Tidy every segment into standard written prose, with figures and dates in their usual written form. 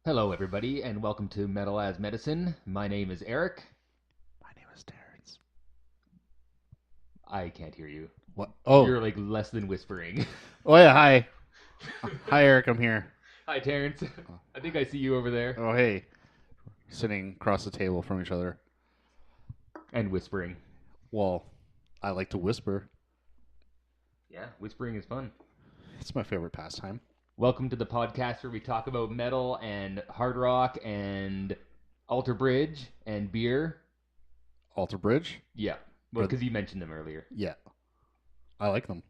Hello, everybody, and welcome to Metal as Medicine. My name is Eric. My name is Terrence. I can't hear you. What? Oh, You're like less than whispering. oh yeah. Hi, hi, Eric. I'm here. Hi, Terrence. I think I see you over there. Oh, hey. Sitting across the table from each other. And whispering. Well, I like to whisper. Yeah, whispering is fun. It's my favorite pastime. Welcome to the podcast where we talk about metal and hard rock and Alter Bridge and beer. Alter Bridge. Yeah, well, because you mentioned them earlier. Yeah, I like them.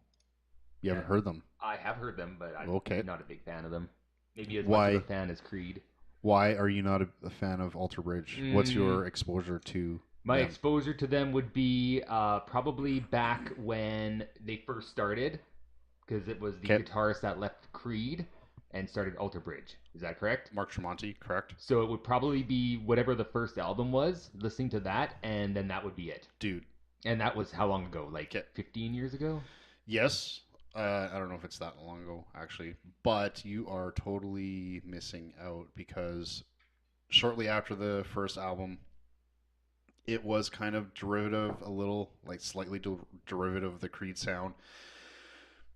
You haven't heard them. I have heard them, but I'm Okay. not a big fan of them. Maybe as much Why? of a fan as Creed. Why are you not a fan of Alter Bridge? What's your Mm, exposure to My them? exposure to them would be probably back when they first started, because it was the Okay. guitarist that left Creed and started Alter Bridge. Is that correct? Mark Tremonti, correct? So it would probably be whatever the first album was, listening to that, and then that would be it. Dude. And that was how long ago? Like Okay. 15 years ago? Yes. I don't know if it's that long ago, actually. But you are totally missing out because shortly after the first album, it was kind of derivative, a little like slightly derivative of the Creed sound.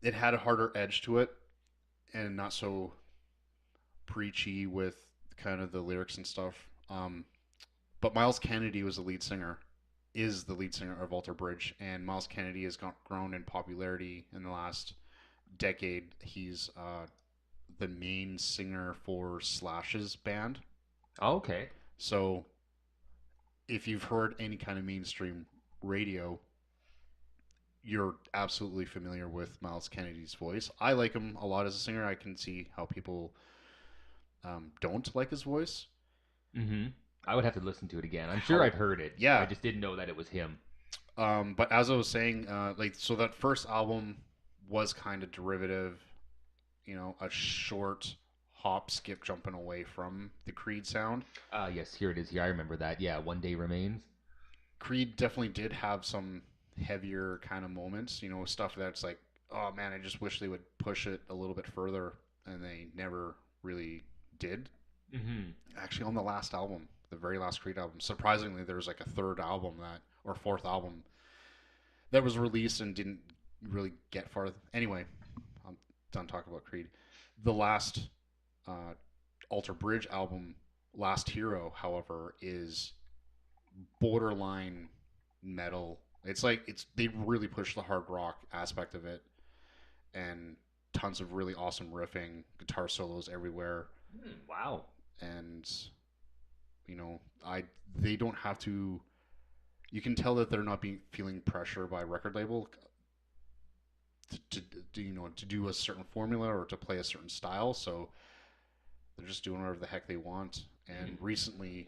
It had a harder edge to it and not so preachy with kind of the lyrics and stuff. But Miles Kennedy was the lead singer, is the lead singer of Alter Bridge, and Miles Kennedy has grown in popularity in the last decade. He's the main singer for Slash's band. Oh, okay. So if you've heard any kind of mainstream radio, you're absolutely familiar with Miles Kennedy's voice. I like him a lot as a singer. I can see how people don't like his voice. Mm-hmm. I would have to listen to it again. I'm sure How? I've heard it. I Yeah. just didn't know that it was him. But as I was saying, so that first album was kind of derivative, a short hop, skip, jumping away from the Creed sound. Yes, here it is. Here, I remember that. Yeah, One Day Remains. Creed definitely did have some heavier kind of moments, stuff that's like, oh man, I just wish they would push it a little bit further, and they never really did. Mm-hmm. Actually, on the last album, the very last Creed album, surprisingly, there was like a third album or fourth album that was released and didn't really get far. Anyway, I'm done talking about Creed. The last uh, Alter Bridge album, Last Hero, however, is borderline metal. It's like they really push the hard rock aspect of it, and tons of really awesome riffing, guitar solos everywhere, Wow. and you know, I they don't have to. You can tell that they're not being feeling pressure by record label to do a certain formula or to play a certain style. So they're just doing whatever the heck they want. And recently,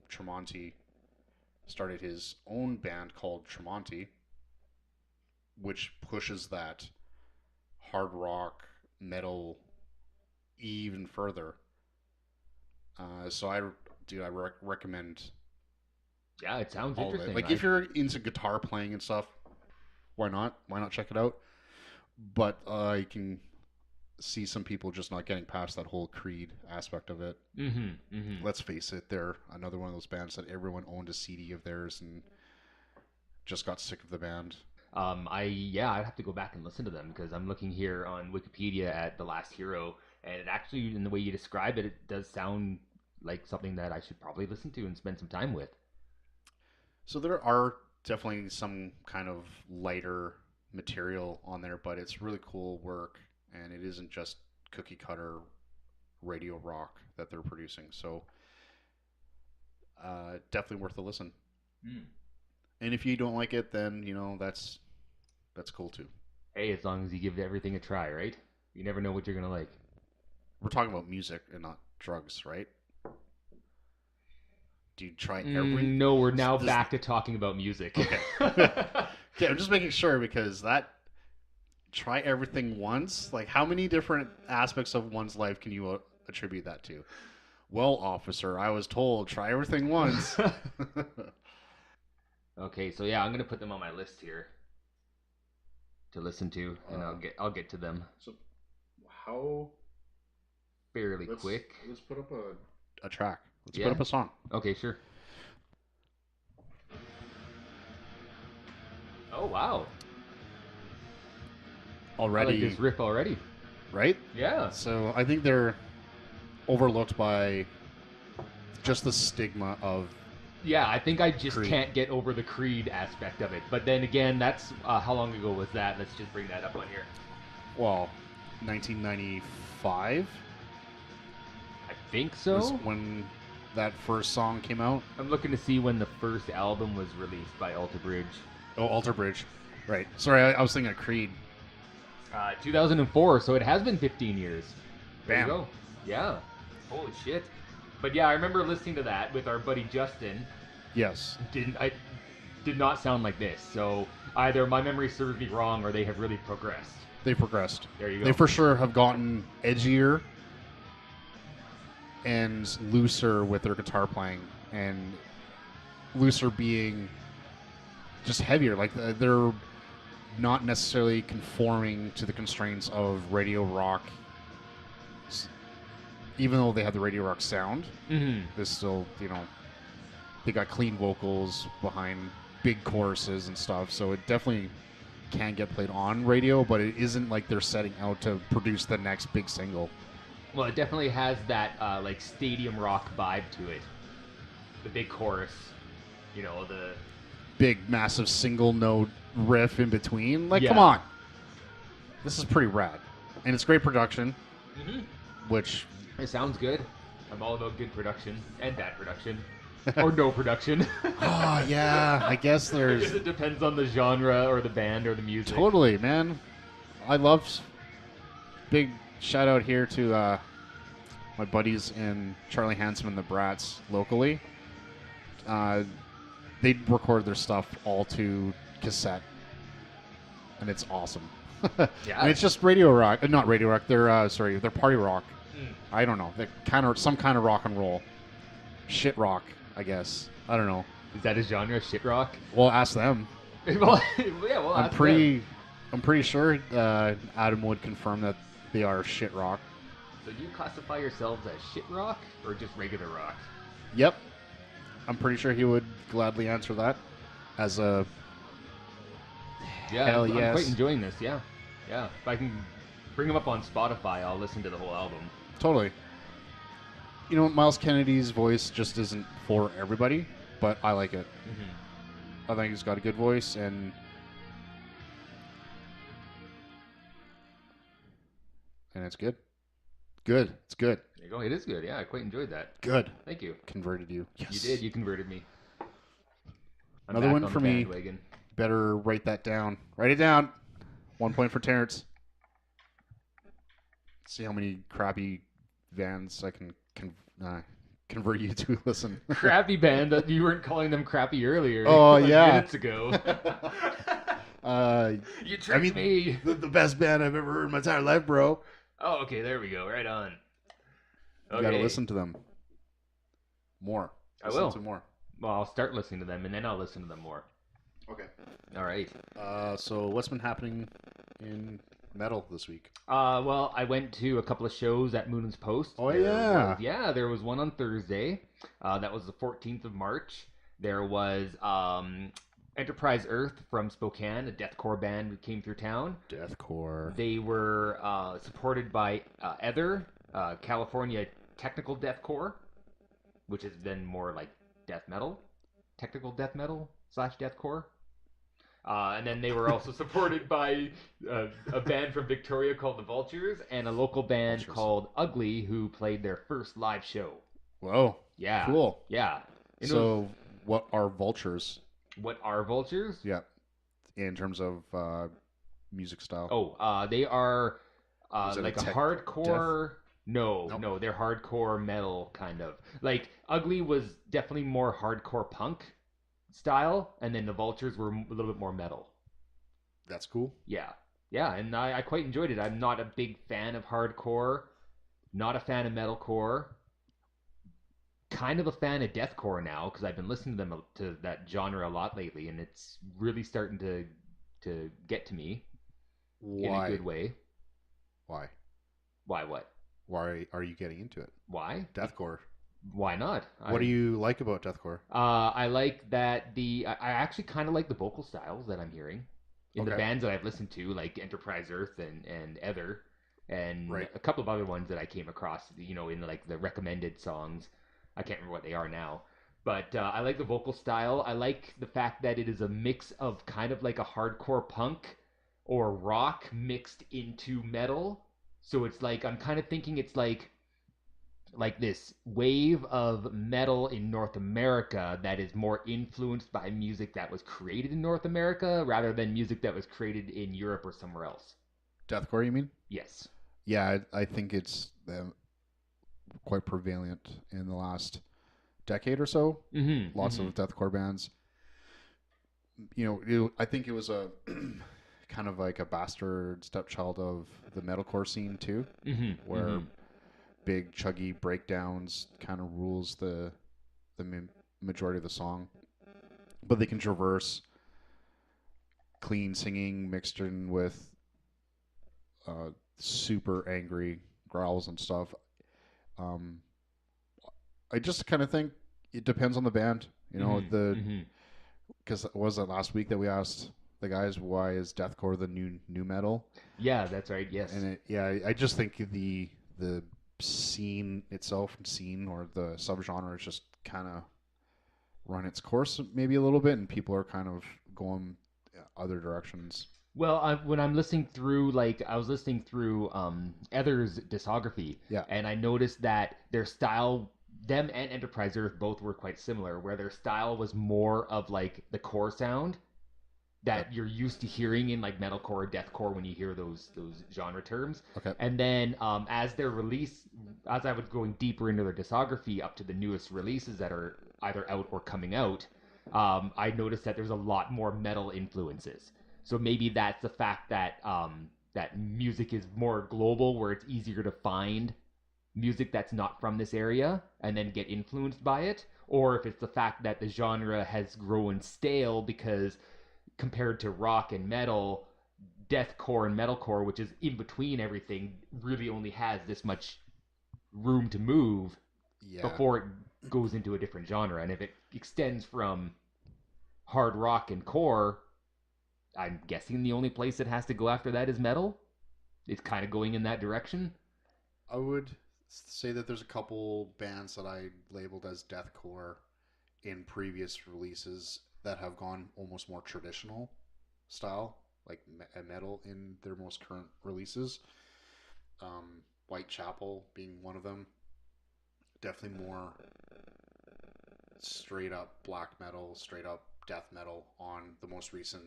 Tremonti started his own band called Tremonti, which pushes that hard rock metal even further. So I recommend Yeah, it sounds all of it. interesting. Like if you're into guitar playing and stuff, why not? Why not check it out? But I can see some people just not getting past that whole Creed aspect of it. Mm-hmm. Mm-hmm. Let's face it, they're another one of those bands that everyone owned a CD of theirs and just got sick of the band. I'd have to go back and listen to them because I'm looking here on Wikipedia at The Last Hero, and it actually, in the way you describe it, it does sound like something that I should probably listen to and spend some time with. So there are definitely some kind of lighter material on there, but it's really cool work, and it isn't just cookie cutter radio rock that they're producing. So definitely worth a listen. Mm. And if you don't like it, then that's cool too. Hey, as long as you give everything a try, right? You never know what you're gonna like. We're talking about music and not drugs, right? Do you try every? No, we're now This, back to talking about music. okay. Okay, I'm just making sure because that try everything once. Like, how many different aspects of one's life can you attribute that to? Well, officer, I was told try everything once. Okay, so yeah, I'm gonna put them on my list here to listen to, and I'll get to them. So, how fairly Let's quick. let's put up a track. Let's put Yeah. up a song. Okay, sure. Oh wow, I like Already, this riff already. right? Yeah. So I think they're overlooked by just the stigma of Yeah, I think I just Creed. can't get over the Creed aspect of it. But then again, that's how long ago was that? Let's just bring that up on here. Well, 1995 I think was so. when that first song came out. I'm looking to see when the first album was released by Alter Bridge. Oh, Alter Bridge. Right. Sorry, I was thinking of Creed. 2004, so it has been 15 years. There you Bam. go. Yeah. Holy shit. But yeah, I remember listening to that with our buddy Justin. Yes. Did not sound like this. So either my memory serves me wrong or they have really progressed. They progressed. There you go. They for sure have gotten edgier and looser with their guitar playing, and looser being just heavier. Like they're not necessarily conforming to the constraints of radio rock. Even though they have the radio rock sound, there's still, they got clean vocals behind big choruses and stuff. So it definitely can get played on radio, but it isn't like they're setting out to produce the next big single. Well, it definitely has that like stadium rock vibe to it. The big chorus, the Big, massive single note riff in between. Like, Yeah. come on. This is pretty rad. And it's great production, Mhm. which, It sounds good. I'm all about good production and bad production, or no production. oh, yeah, I guess I there's guess it depends on the genre or the band or the music. totally, man. I love, big shout out here to my buddies in Charlie Hanson and the Brats locally. They record their stuff all to cassette, and it's awesome. Yeah. And it's just radio rock, not radio rock. They're party rock. Mm. I don't know. They're some kind of rock and roll, shit rock, I guess. I don't know. Is that a genre, shit rock? Well, ask them. Well, yeah, well, I'm ask pretty, them. I'm pretty sure Adam would confirm that they are shit rock. So do you classify yourselves as shit rock or just regular rock? Yep. I'm pretty sure he would gladly answer that as a Yeah, hell I'm yes. quite enjoying this. Yeah, yeah. If I can bring them up on Spotify, I'll listen to the whole album. Totally. Miles Kennedy's voice just isn't for everybody, but I like it. Mm-hmm. I think he's got a good voice, and it's good. Good. It's good. There you go. It is good. Yeah, I quite enjoyed that. Good. Thank you. Converted you. Yes. You did. You converted me. I'm Another back one on for the me. bandwagon. Better write that down. Write it down. 1 point for Terrence. See how many crappy bands I can convert you to listen. Crappy band that you weren't calling them crappy earlier. Oh, like yeah. Minutes ago. You tricked me. the best band I've ever heard in my entire life, bro. Oh, okay. There we go. Right on. You gotta listen to them more. Listen I will. to more. Well, I'll start listening to them and then I'll listen to them more. Okay. All right. So what's been happening in metal this week? Well, I went to a couple of shows at Moon's Post. Oh, yeah. There was one on Thursday. That was the 14th of March. There was Enterprise Earth from Spokane, a deathcore band who came through town. Deathcore. They were supported by Ether, California Technical Deathcore, which is then more like death metal, technical death metal / deathcore. And then they were also supported by a band from Victoria called the Vultures and a local band called Ugly who played their first live show. Whoa. Yeah. Cool. Yeah. So what are Vultures? What are Vultures? Yeah. In terms of music style. Oh, they are like a hardcore. Death? No, they're hardcore metal kind of. Like Ugly was definitely more hardcore punk style, and then the Vultures were a little bit more metal. That's cool. Yeah, and I quite enjoyed it. I'm not a big fan of hardcore, not a fan of metalcore. Kind of a fan of deathcore now because I've been listening to that genre a lot lately, and it's really starting to get to me Why? in a good way. Why? Why what? Why are you getting into it? Why? Deathcore. Why not? What do you like about deathcore? I like that I actually kind of like the vocal styles that I'm hearing in the Okay, bands that I've listened to, like Enterprise Earth and Ether, and right. a couple of other ones that I came across, in like the recommended songs. I can't remember what they are now, but I like the vocal style. I like the fact that it is a mix of kind of like a hardcore punk or rock mixed into metal. So it's like I'm kind of thinking it's like this wave of metal in North America that is more influenced by music that was created in North America rather than music that was created in Europe or somewhere else. Deathcore, you mean? Yes. Yeah, I think it's quite prevalent in the last decade or so. Mm-hmm. Lots Mm-hmm. of deathcore bands. I think it was a kind of like a bastard stepchild of the metalcore scene too, Mm-hmm. where Mm-hmm. big chuggy breakdowns kind of rules the majority of the song, but they can traverse clean singing mixed in with super angry growls and stuff. Um, I just kind of think it depends on the band. Mm-hmm. The Mm-hmm. because was it last week that we asked the guys why is deathcore the new metal? Yeah, that's right. Yes. And I just think the scene itself, scene or the subgenre, is just kind of run its course maybe a little bit, and people are kind of going other directions. Well, when I'm listening through, like I was listening through Ether's discography, Yeah. and I noticed that their style, them and Enterprise Earth both were quite similar, where their style was more of like the core sound Okay. that you're used to hearing in like metalcore or deathcore when you hear those genre terms. Okay. And then as their release, as I was going deeper into their discography up to the newest releases that are either out or coming out, I noticed that there's a lot more metal influences. So maybe that's the fact that that music is more global, where it's easier to find music that's not from this area and then get influenced by it, or if it's the fact that the genre has grown stale because compared to rock and metal, deathcore and metalcore, which is in between everything, really only has this much room to move Yeah. before it goes into a different genre. And if it extends from hard rock and core, I'm guessing the only place it has to go after that is metal. It's kind of going in that direction. I would say that there's a couple bands that I labeled as deathcore in previous releases that have gone almost more traditional style, like metal in their most current releases. Whitechapel being one of them. Definitely more straight up black metal, straight up death metal on the most recent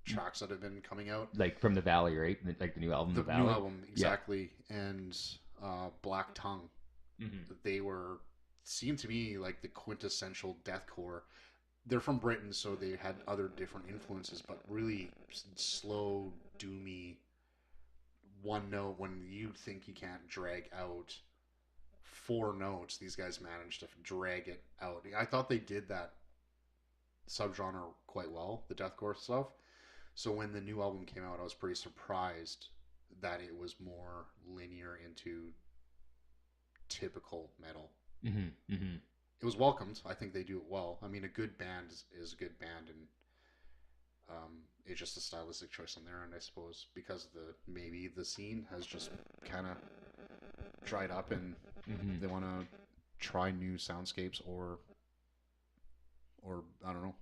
tracks that have been coming out. Like from the Valley, right? Like the new album, The The new Valley. album, Yeah. exactly, and Black Tongue. Mm-hmm. They were seemed to me like the quintessential deathcore. They're from Britain, so they had other different influences, but really slow, doomy, one note. When you think you can't drag out four notes, these guys managed to drag it out. I thought they did that subgenre quite well, the deathcore stuff. So when the new album came out, I was pretty surprised that it was more linear into typical metal. Mm-hmm. Mm-hmm. It was welcomed. I think they do it well. I mean, a good band is a good band, and it's just a stylistic choice on their end, I suppose, because maybe the scene has just kind of dried up, and Mm-hmm. they want to try new soundscapes, or I don't know,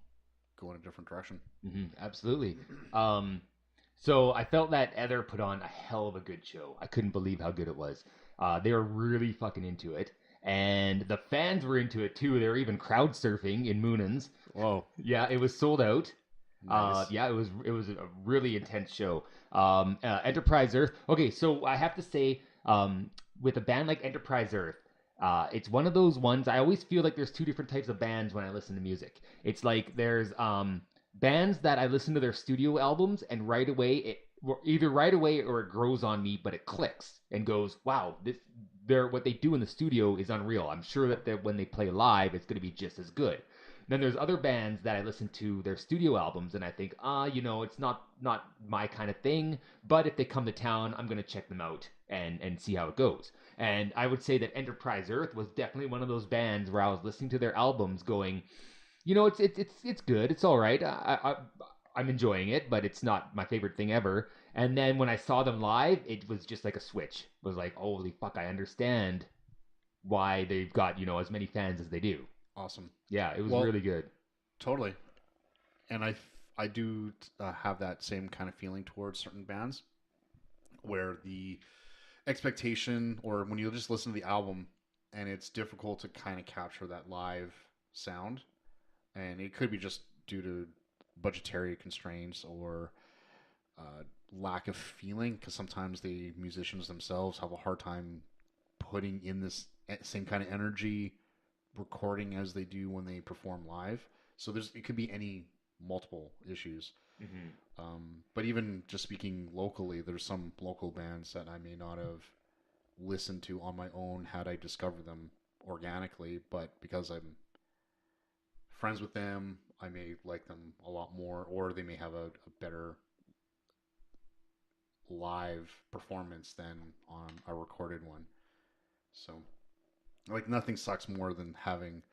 go in a different direction. Mm-hmm. Absolutely. Um, so I felt that Ether put on a hell of a good show. I couldn't believe how good it was. They were really fucking into it, and the fans were into it too. They were even crowd surfing in Moonins. Whoa, Yeah, it was sold out. nice. Yeah, it was a really intense show. Enterprise Earth. Okay, so I have to say, with a band like Enterprise Earth, it's one of those ones. I always feel like there's two different types of bands when I listen to music. It's like there's bands that I listen to their studio albums, and right away either right away or it grows on me, but it clicks and goes, wow, this they're what they do in the studio is unreal. I'm sure that when they play live, it's going to be just as good. Then there's other bands that I listen to their studio albums and I think, it's not my kind of thing. But if they come to town, I'm gonna check them out and see how it goes. And I would say that Enterprise Earth was definitely one of those bands where I was listening to their albums going, it's good, it's all right. I'm enjoying it, but it's not my favorite thing ever. And then when I saw them live, it was just like a switch. It was like, holy fuck, I understand why they've got as many fans as they do. Awesome. Yeah, it was Well, really good. totally. And I do have that same kind of feeling towards certain bands where the expectation, or when you just listen to the album and it's difficult to kind of capture that live sound, and it could be just due to budgetary constraints or lack of feeling, because sometimes the musicians themselves have a hard time putting in this same kind of energy recording as they do when they perform live. So it could be any multiple issues. Mm-hmm. But even just speaking locally, there's some local bands that I may not have listened to on my own had I discovered them organically, but because I'm friends with them, I may like them a lot more, or they may have a better live performance than on a recorded one. So, like, nothing sucks more than having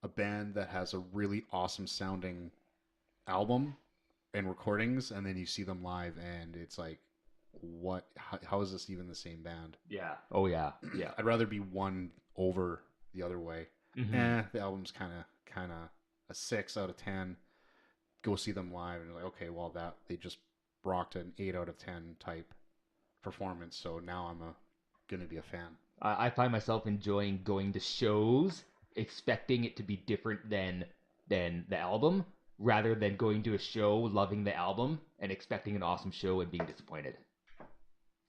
a band that has a really awesome sounding album and recordings, and then you see them live, and it's like, what? How is this even the same band? Yeah. Oh yeah. Yeah. I'd rather be one over the other way. Mm-hmm. The album's kind of a 6 out of 10. Go see them live, and you're like, okay, well, that they just rocked an 8 out of 10 type performance, so now I'm gonna be a fan. I find myself enjoying going to shows, expecting it to be different than the album, rather than going to a show, loving the album, and expecting an awesome show and being disappointed.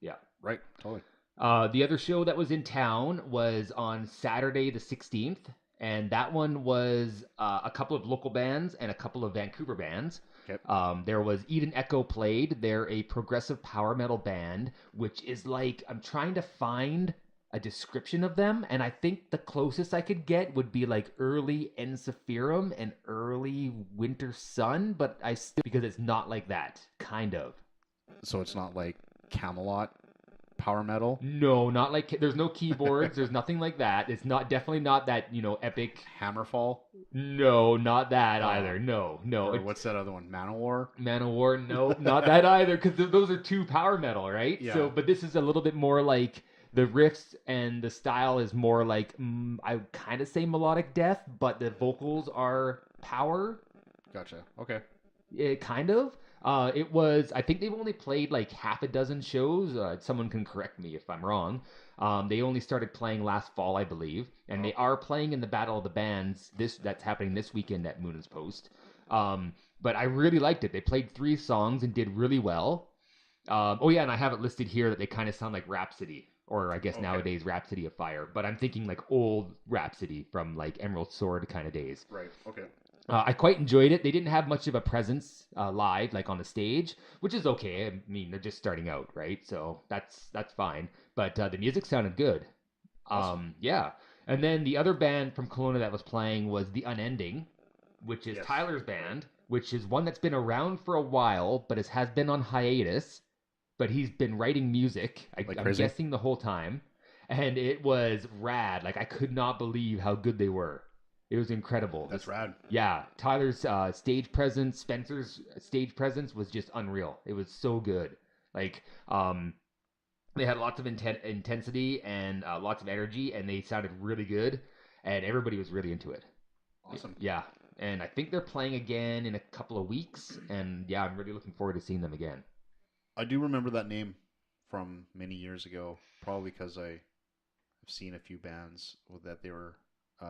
Yeah. Right, totally. The other show that was in town was on Saturday the 16th, and that one was a couple of local bands and a couple of Vancouver bands. Okay. There was Eden Echo played. They're a progressive power metal band, which is like, I'm trying to find a description of them, and I think the closest I could get would be like early Ensiferum and early Winter Sun, but I still, because it's not like that, kind of. So it's not like Camelot power metal. No, not like, there's no keyboards, there's nothing like that. It's not, definitely not that, epic. Hammerfall. No, not that either. No, no. Or what's that other one? Manowar. Manowar, no, not that either, because those are two power metal, right? Yeah. So, but this is a little bit more like the riffs and the style is more like, I would kind of say melodic death, but the vocals are power. Gotcha. Okay. Kind of. I think they've only played like half a dozen shows. Someone can correct me if I'm wrong. They only started playing last fall, I believe, and they are playing in the Battle of the Bands. That's happening this weekend at Moon's Post. But I really liked it. They played 3 songs and did really well. Oh yeah, and I have it listed here that they kind of sound like Rhapsody, or I guess nowadays Rhapsody of Fire. But I'm thinking like old Rhapsody from like Emerald Sword kind of days. Right. Okay. I quite enjoyed it. They didn't have much of a presence live, like on the stage, which is okay. I mean, they're just starting out, right? So that's fine. But the music sounded good. Awesome. Yeah. And then the other band from Kelowna that was playing was The Unending, which is Yes. Tyler's band, which is one that's been around for a while, but has been on hiatus. But he's been writing music, I'm guessing, the whole time. And it was rad. Like, I could not believe how good they were. It was incredible. That's rad. Yeah, Tyler's stage presence, Spencer's stage presence was just unreal. It was so good. Like, they had lots of intensity and lots of energy, and they sounded really good, and everybody was really into it. Awesome. Yeah, and I think they're playing again in a couple of weeks, and yeah, I'm really looking forward to seeing them again. I do remember that name from many years ago, probably because I've seen a few bands that they were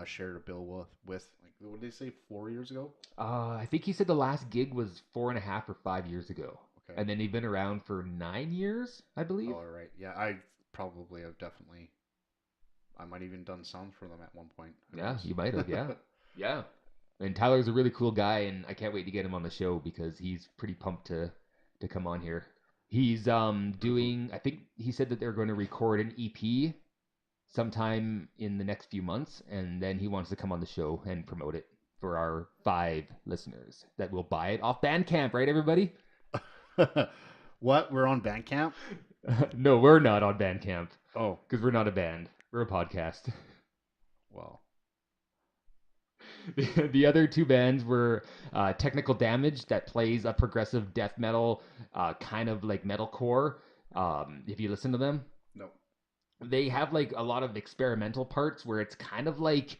shared a bill with like, what did they say, 4 years ago? I think he said the last gig was 4.5 or 5 years ago. Okay. And then they've been around for 9 years, I believe. Oh, all right. Yeah, I probably have definitely. I might even done sound for them at one point. Yeah, you might have. Yeah, yeah. And Tyler's a really cool guy, and I can't wait to get him on the show because he's pretty pumped to come on here. He's doing. I think he said that they're going to record an EP sometime in the next few months, and then he wants to come on the show and promote it for our 5 listeners that will buy it off Bandcamp, right, everybody? What? We're on Bandcamp? No, we're not on Bandcamp. Oh, because we're not a band, we're a podcast. well. The other two bands were Technical Damage, that plays a progressive death metal, kind of like metalcore. If you listen to them, No. they have like a lot of experimental parts where it's kind of like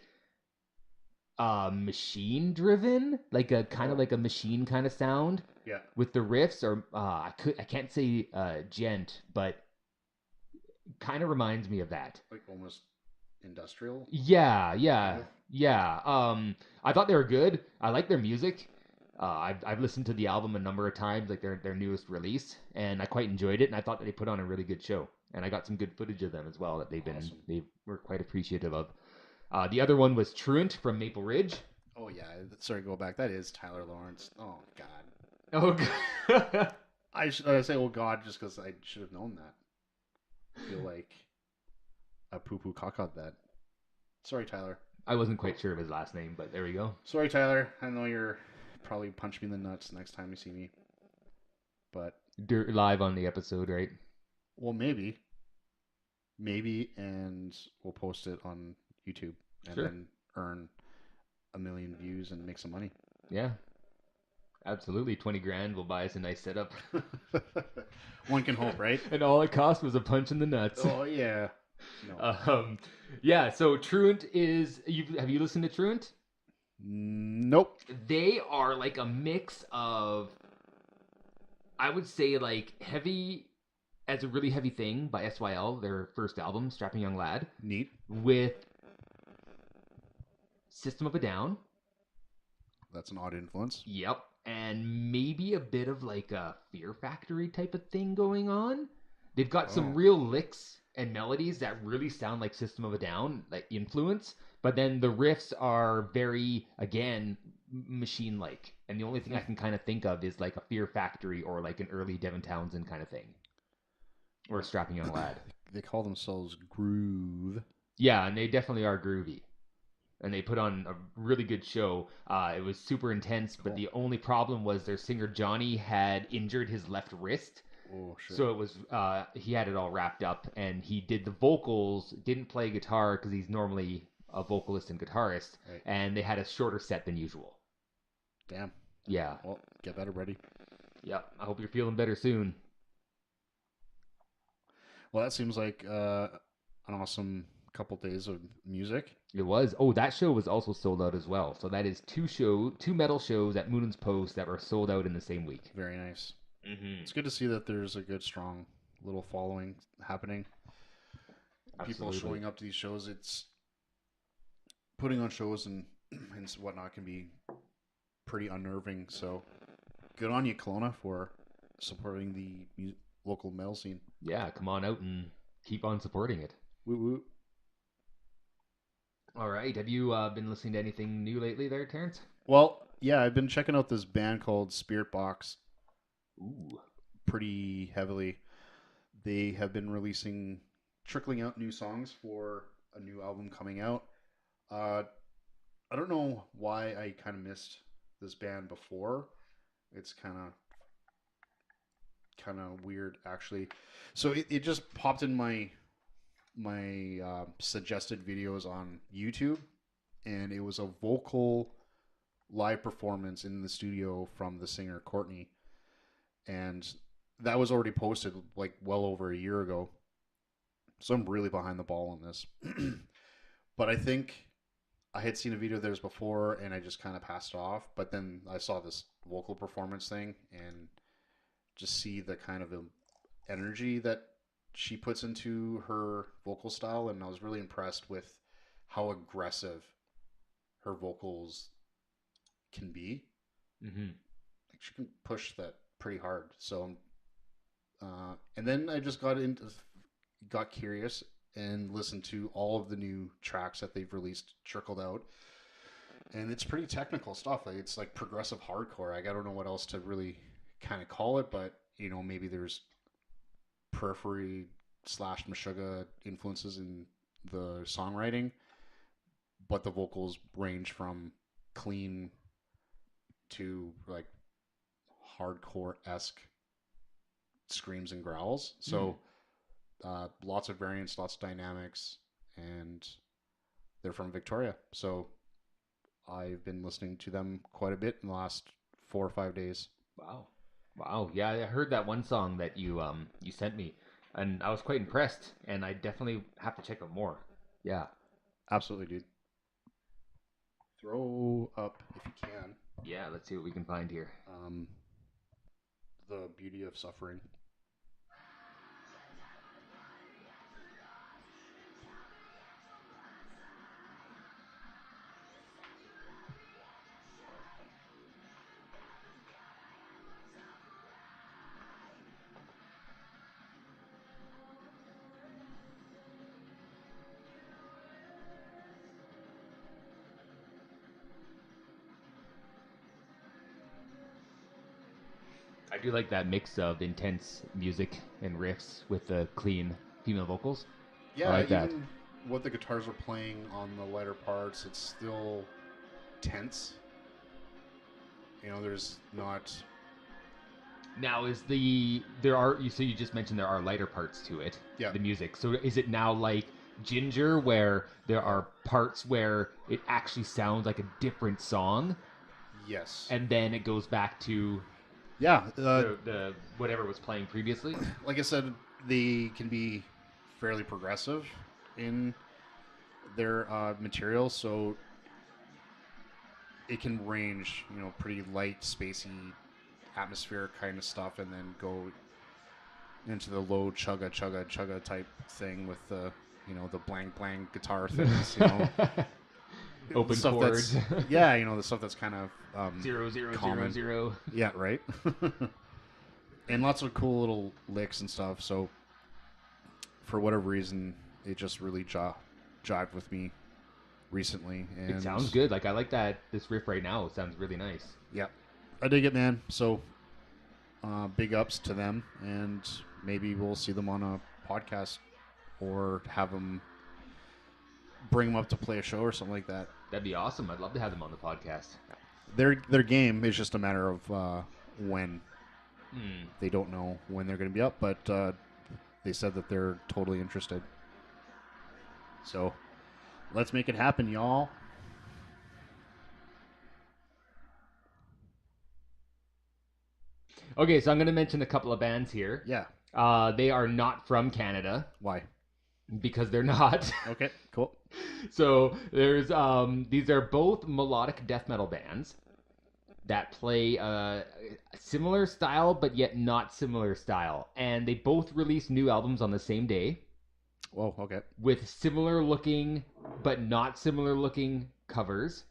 machine driven, like a kind of Oh, like a machine kind of sound yeah. with the riffs. Or I can't say gent, but kind of reminds me of that. Like almost industrial, Yeah, kind yeah, of. yeah. I thought they were good. I like their music. I've listened to the album a number of times, like their newest release, and I quite enjoyed it. And I thought that they put on a really good show. And I got some good footage of them as well that Awesome. they were quite appreciative of. The other one was Truant from Maple Ridge. Oh yeah. Sorry, go back. That is Tyler Lawrence. Oh God. Oh, I say oh God just because I should have known that. I feel like a poo poo caca that. Sorry, Tyler. I wasn't quite sure of his last name, but there we go. Sorry, Tyler. I know you're probably punch me in the nuts next time you see me, but Live on the episode, right? well, maybe, and we'll post it on YouTube and Sure. then earn 1 million views and make some money. Yeah, absolutely. 20 grand will buy us a nice setup. One can hope, right? And all it cost was a punch in the nuts. Oh yeah. No. Um, yeah. So Truant is. Have you listened to Truant? Nope. They are like a mix of, I would say, like heavy as a really heavy thing by SYL, their first album, Strapping Young Lad, Neat. with System of a Down. That's an odd influence. Yep. And maybe a bit of like a Fear Factory type of thing going on. They've got some Oh. real licks and melodies that really sound like System of a Down, like influence, but then the riffs are very, again, machine like. And the only thing I can kind of think of is like a Fear Factory or like an early Devin Townsend kind of thing. Or a Strapping Young Lad. They call themselves Groove. Yeah, and they definitely are groovy. And they put on a really good show. It was super intense, but Cool. the only problem was their singer Johnny had injured his left wrist, Oh shit. so it was he had it all wrapped up, and he did the vocals, didn't play guitar because he's normally a vocalist and guitarist, Right. and they had a shorter set than usual. Damn. Yeah, Well, get better, buddy. yeah. I hope you're feeling better soon. Well, that seems like an awesome couple days of music. It was. Oh, that show was also sold out as well. So that is two metal shows at Moon's Post that were sold out in the same week. Very nice. Mm-hmm. It's good to see that there's a good, strong little following happening. People Absolutely. showing up to these shows. It's putting on shows and whatnot can be pretty unnerving. So good on you, Kelowna, for supporting the local metal scene. Yeah, come on out and keep on supporting it. Woo woo. All right. Have you been listening to anything new lately there, Terrence? Well, yeah, I've been checking out this band called Spirit Box Ooh. pretty heavily. They have been trickling out new songs for a new album coming out. Uh, I don't know why I kind of missed this band before. It's kind of weird actually. So it just popped in my suggested videos on YouTube, and it was a vocal live performance in the studio from the singer Courtney, and that was already posted like well over a year ago. So I'm really behind the ball on this, but I think I had seen a video of theirs before, and I just kind of passed it off. But then I saw this vocal performance thing, and just see the kind of energy that she puts into her vocal style, and I was really impressed with how aggressive her vocals can be. Mm-hmm. Like she can push that pretty hard. So, and then I just got curious and listened to all of the new tracks that they've released, trickled out, and it's pretty technical stuff. Like, it's like progressive hardcore. Like, I don't know what else to really kind of call it, but maybe there's periphery slash Meshuggah influences in the songwriting, but the vocals range from clean to like hardcore esque screams and growls. So Lots of variants, lots of dynamics, and they're from Victoria. So I've been listening to them quite a bit in the last 4 or 5 days. Wow. Wow. Yeah, I heard that one song that you sent me, and I was quite impressed, and I definitely have to check out more. Yeah. Absolutely, dude. Throw up if you can. Yeah, let's see what we can find here. Um, the beauty of suffering. I do like that mix of intense music and riffs with the clean female vocals. I Yeah, like that. even what the guitars are playing on the lighter parts, it's still tense. There's not. Now is the there are you so you just mentioned there are lighter parts to it, Yeah. the music. So is it now like Ginger where there Oh, are parts where it actually sounds like a different song yes. and then it goes back to Yeah. the whatever was playing previously? Like I said, they can be fairly progressive in their material, so it can range, pretty light, spacey, atmospheric kind of stuff, and then go into the low chugga chugga chugga type thing with the blang blang guitar things, the Open stuff chords. that's yeah, the stuff that's kind of Zero zero zero common. zero. Yeah, right. And lots of cool little licks and stuff. So for whatever reason, it just really jived with me recently, It and sounds good. Like I like that this riff right now. It sounds really nice. yeah, I dig it, man. So big ups to them, and maybe we'll see them on a podcast or have them bring them up to play a show or something like that. That'd be awesome. I'd love to have them on the podcast. Their game is just a matter of when. Hmm. They don't know when they're going to be up, but they said that they're totally interested. So let's make it happen, y'all. Okay, so I'm going to mention a couple of bands here. Yeah. They are not from Canada Why? because they're not. Okay, cool. So there's these are both melodic death metal bands that play a similar style but yet not similar style, and they both released new albums on the same day Whoa, okay. with similar looking but not similar looking covers.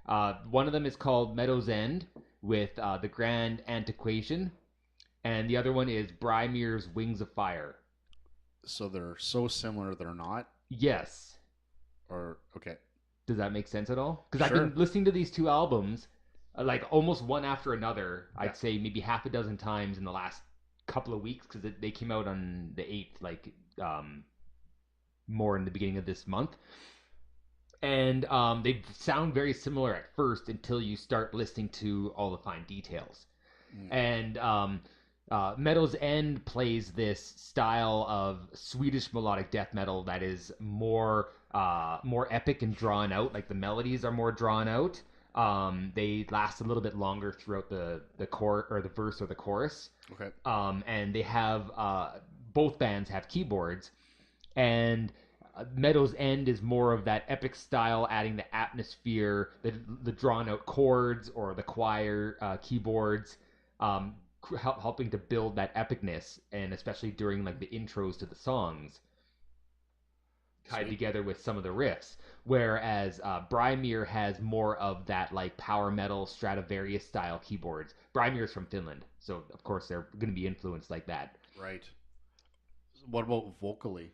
One of them is called Meadow's End with the Grand Antiquation, and the other one is Brymir's Wings of Fire. So they're so similar they're not? Yes. Or, okay. Does that make sense at all? Because I've Sure. been listening to these two albums, like almost one after another. Yeah. I'd say maybe half a dozen times in the last couple of weeks because they came out on the 8th, like more in the beginning of this month. And they sound very similar at first until you start listening to all the fine details. Mm. And Meadow's End plays this style of Swedish melodic death metal that is more epic and drawn out. Like the melodies are more drawn out. They last a little bit longer throughout the core or the verse or the chorus. Okay. And they have both bands have keyboards, and Meadow's End is more of that epic style, adding the atmosphere, the drawn out chords or the choir keyboards, helping to build that epicness, and especially during like the intros to the songs, tied Sweet. together with some of the riffs. Whereas Brymir has more of that like power metal Stradivarius style keyboards. Brymir's from Finland, so of course they're going to be influenced like that. Right. What about vocally?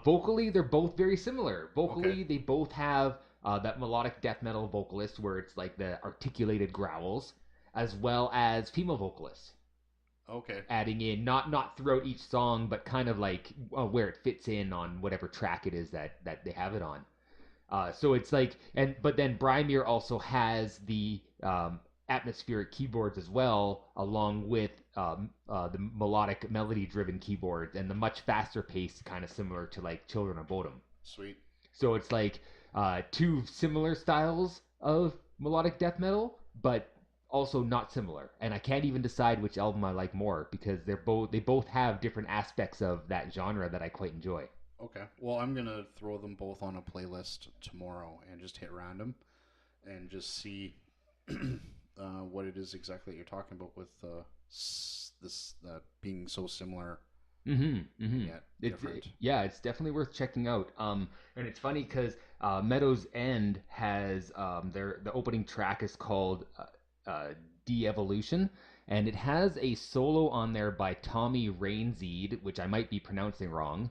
Vocally, they're both very similar. Vocally, Okay. they both have that melodic death metal vocalist where it's like the articulated growls, as well as female vocalists Okay. adding in not throughout each song, but kind of like where it fits in on whatever track it is that they have it on. So it's like, but then Brymir also has the atmospheric keyboards as well, along with the melodic melody-driven keyboards and the much faster pace, kind of similar to like Children of Bodom. Sweet. So it's like two similar styles of melodic death metal, but also not similar. And I can't even decide which album I like more because they both have different aspects of that genre that I quite enjoy. Okay. Well, I'm gonna throw them both on a playlist tomorrow and just hit random and just see what it is exactly that you're talking about with this being so similar Mm-hmm. and Mm-hmm. yet It's different. yeah, it's definitely worth checking out. And it's funny because Meadows End has the opening track is called De-Evolution, and it has a solo on there by Tommy Rainseed, which I might be pronouncing wrong.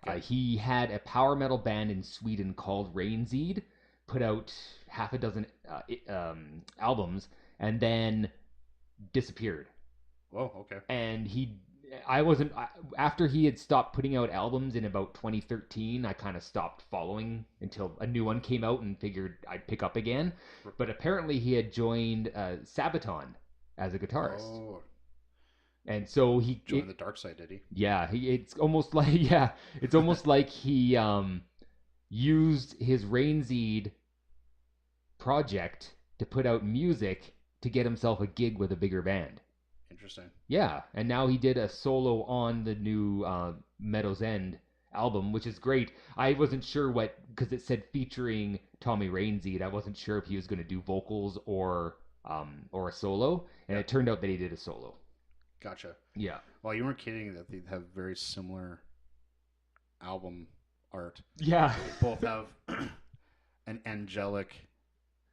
Okay. He had a power metal band in Sweden called Rainseed, put out half a dozen albums, and then disappeared. Whoa. Okay. And I wasn't after he had stopped putting out albums in about 2013. I kind of stopped following until a new one came out and figured I'd pick up again. But apparently he had joined Sabaton as a guitarist, Oh, and so joined the dark side, did he? yeah, it's almost like yeah, it's almost like he used his Rainseed project to put out music to get himself a gig with a bigger band. Interesting. Yeah, and now he did a solo on the new Meadows End album, which is great. I wasn't sure what because it said featuring Tommy Rainseed. I wasn't sure if he was going to do vocals or a solo, and Yeah. it turned out that he did a solo. Gotcha. Yeah, Well, you weren't kidding that they have very similar album art. yeah, They both have an angelic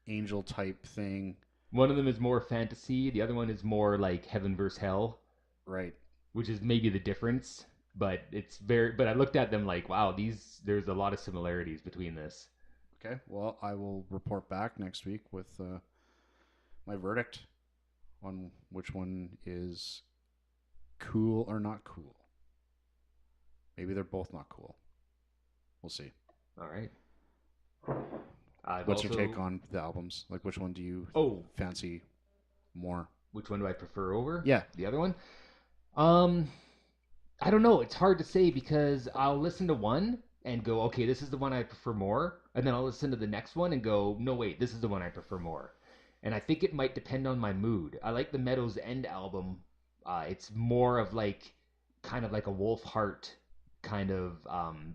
angel type thing. One of them is more fantasy. The other one is more like heaven versus hell, Right. which is maybe the difference. But it's very. But I looked at them like, wow, there's a lot of similarities between this. Okay. Well, I will report back next week with my verdict on which one is cool or not cool. Maybe they're both not cool. We'll see. All right. What's your take on the albums? Like, which one do you fancy more? Which one do I prefer over? Yeah. The other one? Um, I don't know. It's hard to say because I'll listen to one and go, okay, this is the one I prefer more. And then I'll listen to the next one and go, no, wait, this is the one I prefer more. And I think it might depend on my mood. I like the Meadows End album. It's more of like, kind of like a Wolf Heart kind of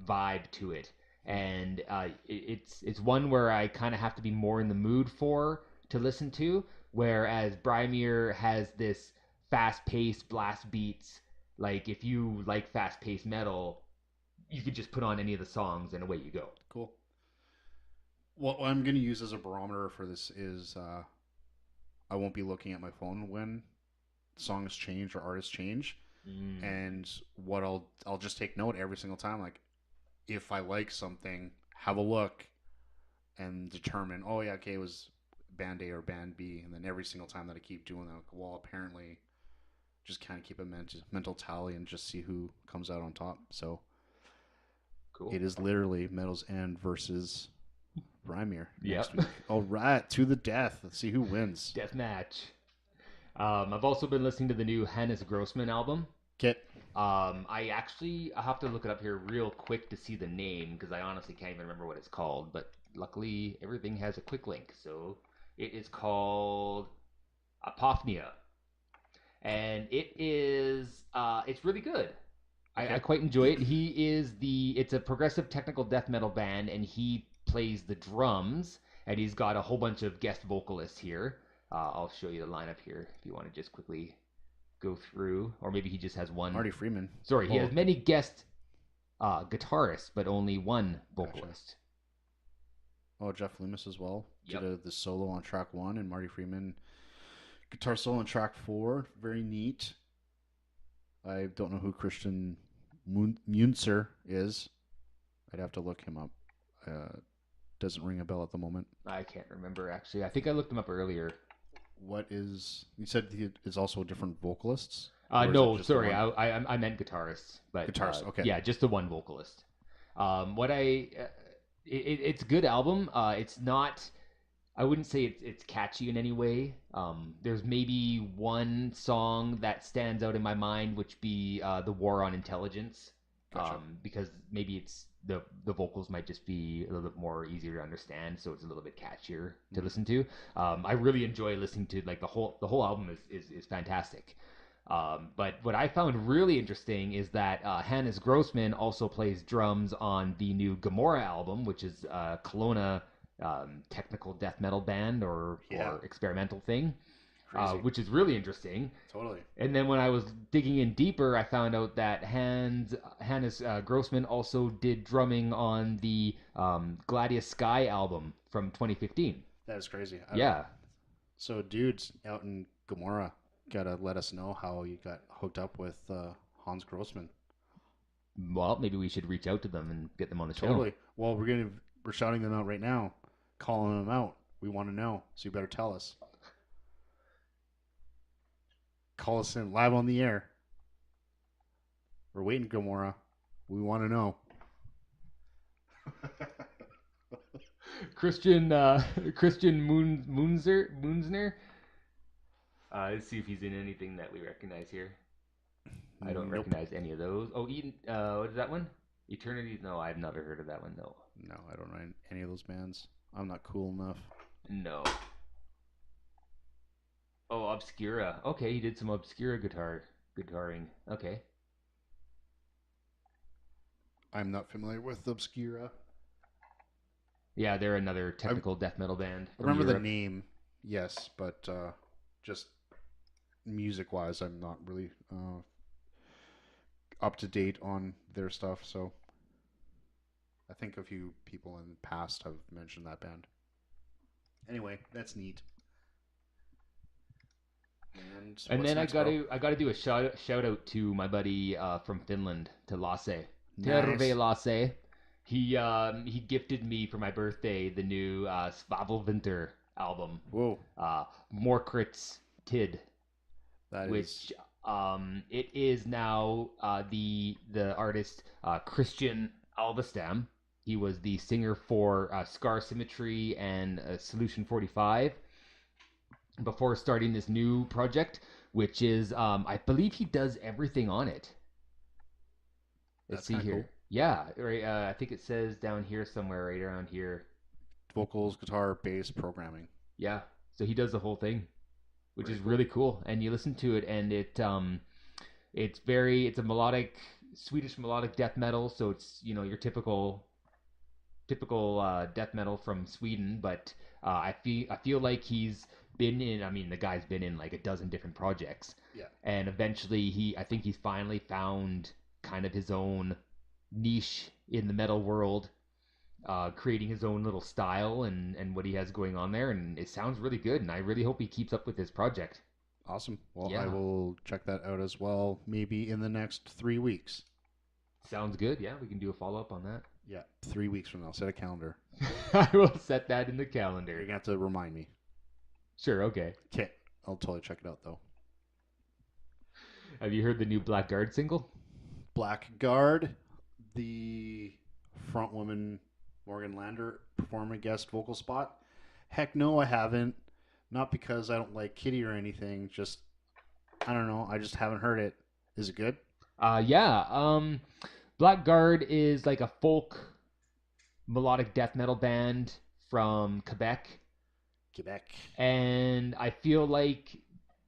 vibe to it. And it's one where I kind of have to be more in the mood for to listen to. Whereas Brymere has this fast-paced blast beats. Like if you like fast-paced metal, you could just put on any of the songs and away you go. Cool. What I'm going to use as a barometer for this is I won't be looking at my phone when songs change or artists change, and what I'll just take note every single time. Like if I like something, have a look and determine, oh yeah, okay, it was band A or band B, and then every single time that I keep doing that, well, apparently, just kind of keep a mental tally and just see who comes out on top. So Cool. it is literally Meadows End versus Brymere next Yep. week. All right, to the death. Let's see who wins. Death match. I've also been listening to the new Hannes Grossman album. Kit. I have to look it up here real quick to see the name because I honestly can't even remember what it's called. But luckily, everything has a quick link. So it is called Apophnia, and it's really good. Okay. I quite enjoy it. It's a progressive technical death metal band, and he plays the drums, and he's got a whole bunch of guest vocalists here. I'll show you the lineup here if you want to just quickly go through, or maybe he just has one. Marty Freeman. Sorry, he has many guest guitarists, but only one vocalist. Oh, Jeff Loomis as well. Yep. Did the solo on track 1, and Marty Freeman guitar solo on track 4. Very neat. I don't know who Christian Munzer is. I'd have to look him up. Doesn't ring a bell at the moment. I can't remember actually. I think I looked him up earlier. What is? You said he is also different vocalists. No, sorry, I meant guitarists, but guitarists. Okay, yeah, just the one vocalist. It's a good album. It's not. I wouldn't say it's catchy in any way. There's maybe one song that stands out in my mind, which be "The War on Intelligence," Gotcha. because maybe it's the vocals might just be a little bit more easier to understand, so it's a little bit catchier to Mm. listen to. I really enjoy listening to like the whole album is fantastic. But what I found really interesting is that Hannes Grossman also plays drums on the new Gamora album, which is Kelowna technical death metal band Yeah, or experimental thing, crazy. which is really interesting. Totally. And then when I was digging in deeper, I found out that Hannes Grossman also did drumming on the Gladius Sky album from 2015. That is crazy. Yeah. So, dudes out in Gomorrah, gotta let us know how you got hooked up with Hans Grossman. Well, maybe we should reach out to them and get them on the show. Totally. Well, we're shouting them out right now, calling them out. We want to know, so you better tell us. Call us in live on the air. We're waiting, Gomorrah. We want to know. Christian Moonsner. Let's see if he's in anything that we recognize here. I don't Nope. recognize any of those. Oh, Eden. What is that one? Eternity. No, I've never heard of that one. No. No, I don't know any of those bands. I'm not cool enough. No. Oh, Obscura. Okay, he did some Obscura guitaring. Okay. I'm not familiar with Obscura. Yeah, they're another I technical death metal band from remember the Europe. name, yes, but just music wise, I'm not really up to date on their stuff. So I think a few people in the past have mentioned that band. Anyway, that's neat. And And what's then next, bro? I gotta do a shout out to my buddy from Finland, to Lasse. Terve Nice. Lasse. He gifted me for my birthday the new Svavelvinter album, Whoa, Morkrits Tid, that is which it is now the artist Christian Alvestam. He was the singer for Scar Symmetry and Solution 45 before starting this new project, which is I believe he does everything on it. Let's that's see kind of cool. here. Yeah, right. I think it says down here somewhere, right around here. Vocals, guitar, bass, programming. Yeah, so he does the whole thing, which Very is cool. really cool. And you listen to it, and it's a melodic Swedish melodic death metal. So it's your typical death metal from Sweden, but I feel like he's been in. I mean, the guy's been in like a dozen different projects, Yeah, and eventually I think he's finally found kind of his own niche in the metal world, creating his own little style and what he has going on there, and it sounds really good. And I really hope he keeps up with his project. awesome. Well, I Yeah, will check that out as well, maybe in the next 3 weeks. sounds good. Yeah, we can do a follow up on that. Yeah, 3 weeks from now. Set a calendar. I will set that in the You're calendar. gonna have to remind me. Sure. Okay. Okay, I'll totally check it out though. Have you heard the new Blackguard single? Blackguard, the front woman Morgan Lander perform a guest vocal spot. Heck no, I haven't. Not because I don't like Kitty or anything. Just I don't know. I just haven't heard it. Is it good? Yeah. Blackguard is like a folk melodic death metal band from Quebec, Quebec. and I feel like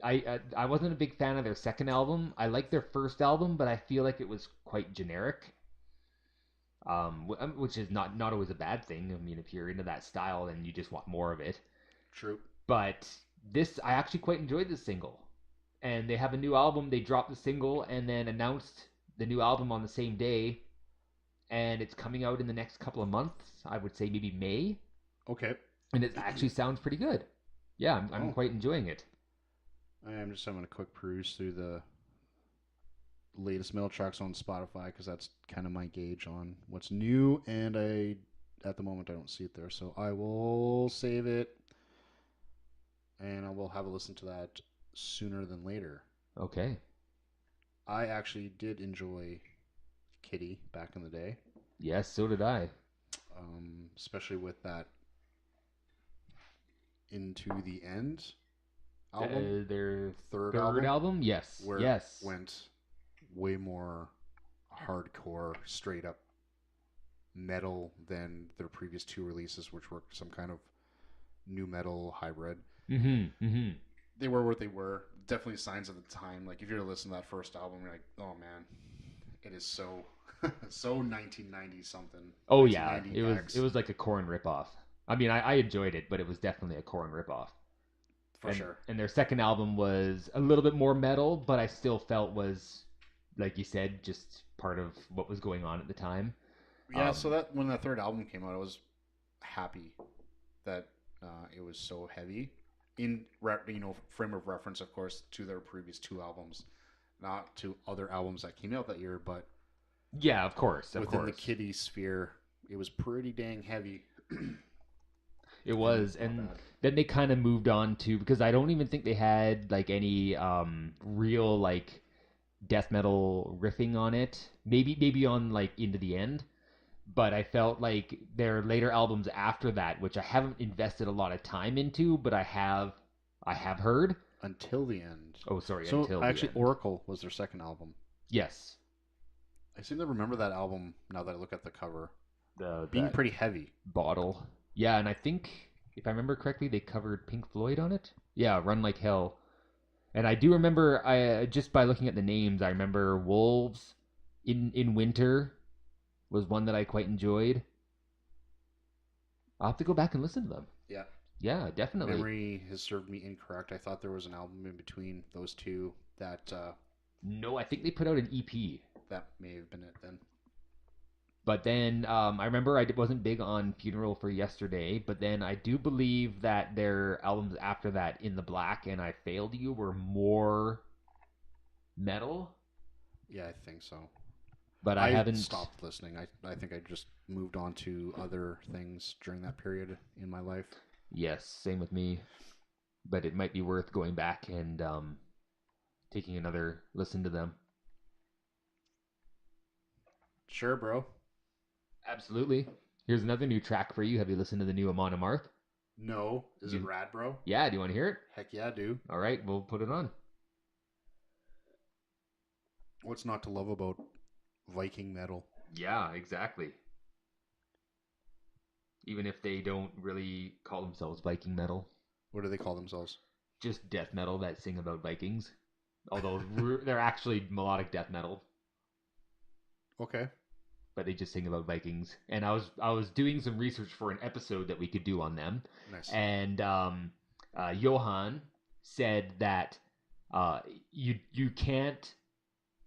I wasn't a big fan of their second album. I liked their first album, but I feel like it was quite generic. Which is not always a bad thing. I mean, if you're into that style, then you just want more of it. True. But this, I actually quite enjoyed this single. And they have a new album. They dropped the single and then announced the new album on the same day, and it's coming out in the next couple of months. I would say maybe May, Okay. and it actually sounds pretty good. Yeah, I'm Oh, quite enjoying it. I am just having a quick peruse through the latest metal tracks on Spotify because that's kind of my gauge on what's new, and at the moment I don't see it there, so I will save it and I will have a listen to that sooner than later. Okay. I actually did enjoy Kitty back in the day, Yes, so did I. especially with that Into the End album, Their third third album, album, yes, where it yes. went way more hardcore, straight up metal than their previous two releases, which were some kind of new metal hybrid. Mm-hmm. Mm-hmm. They were what they were. Definitely signs of the time. Like if you were to listen to that first album, you're like, oh man, it is so so 1990 something, Oh yeah, 1990 it X was like a Korn ripoff. I mean, I enjoyed it, but it was definitely a Korn ripoff. for sure. And their second album was a little bit more metal, but I still felt was, like you said, just part of what was going on at the time. Yeah, so that when that third album came out, I was happy that it was so heavy. In frame of reference, of course, to their previous two albums, not to other albums that came out that year, but Yeah, of course, of within the course. Kitty sphere, it was pretty dang heavy. It And was, not and bad. then they kind of moved on to, because I don't even think they had like any real like death metal riffing on it. Maybe on like Into the End, but I felt like their later albums after that, which I haven't invested a lot of time into, but I have heard. Until the End. Oh, sorry, So Until the actually, End. Oracle was their second album. Yes, I seem to remember that album now that I look at the cover the being that pretty heavy. bottle. Yeah, and I think if I remember correctly, they covered Pink Floyd on it. Yeah, Run Like Hell. And I do remember, I just by looking at the names, I remember Wolves in Winter was one that I quite enjoyed. I'll have to go back and listen to them. Yeah, Yeah, definitely. memory has served me incorrect. I thought there was an album in between those two that No, I think they put out an EP. that may have been it then. But then I remember I wasn't big on Funeral for Yesterday, but then I do believe that their albums after that, In the Black and I Failed You, were more metal. Yeah, I think so. But I I haven't. stopped listening. I think I just moved on to other things during that period in my life. Yes, same with me. But it might be worth going back and taking another listen to them. Sure, bro. Absolutely. Here's another new track for you. Have you listened to the new Amon Amarth? No, is it You, rad, bro? yeah, do you want to hear it? Heck yeah, dude. All right, we'll put it on. What's not to love about Viking metal? Yeah, exactly. Even if they don't really call themselves Viking metal, What do they call themselves? just death metal that sing about Vikings. Although they're actually melodic death metal, Okay. but they just sing about Vikings. And I was doing some research for an episode that we could do on them, Nice. and Johan said that you can't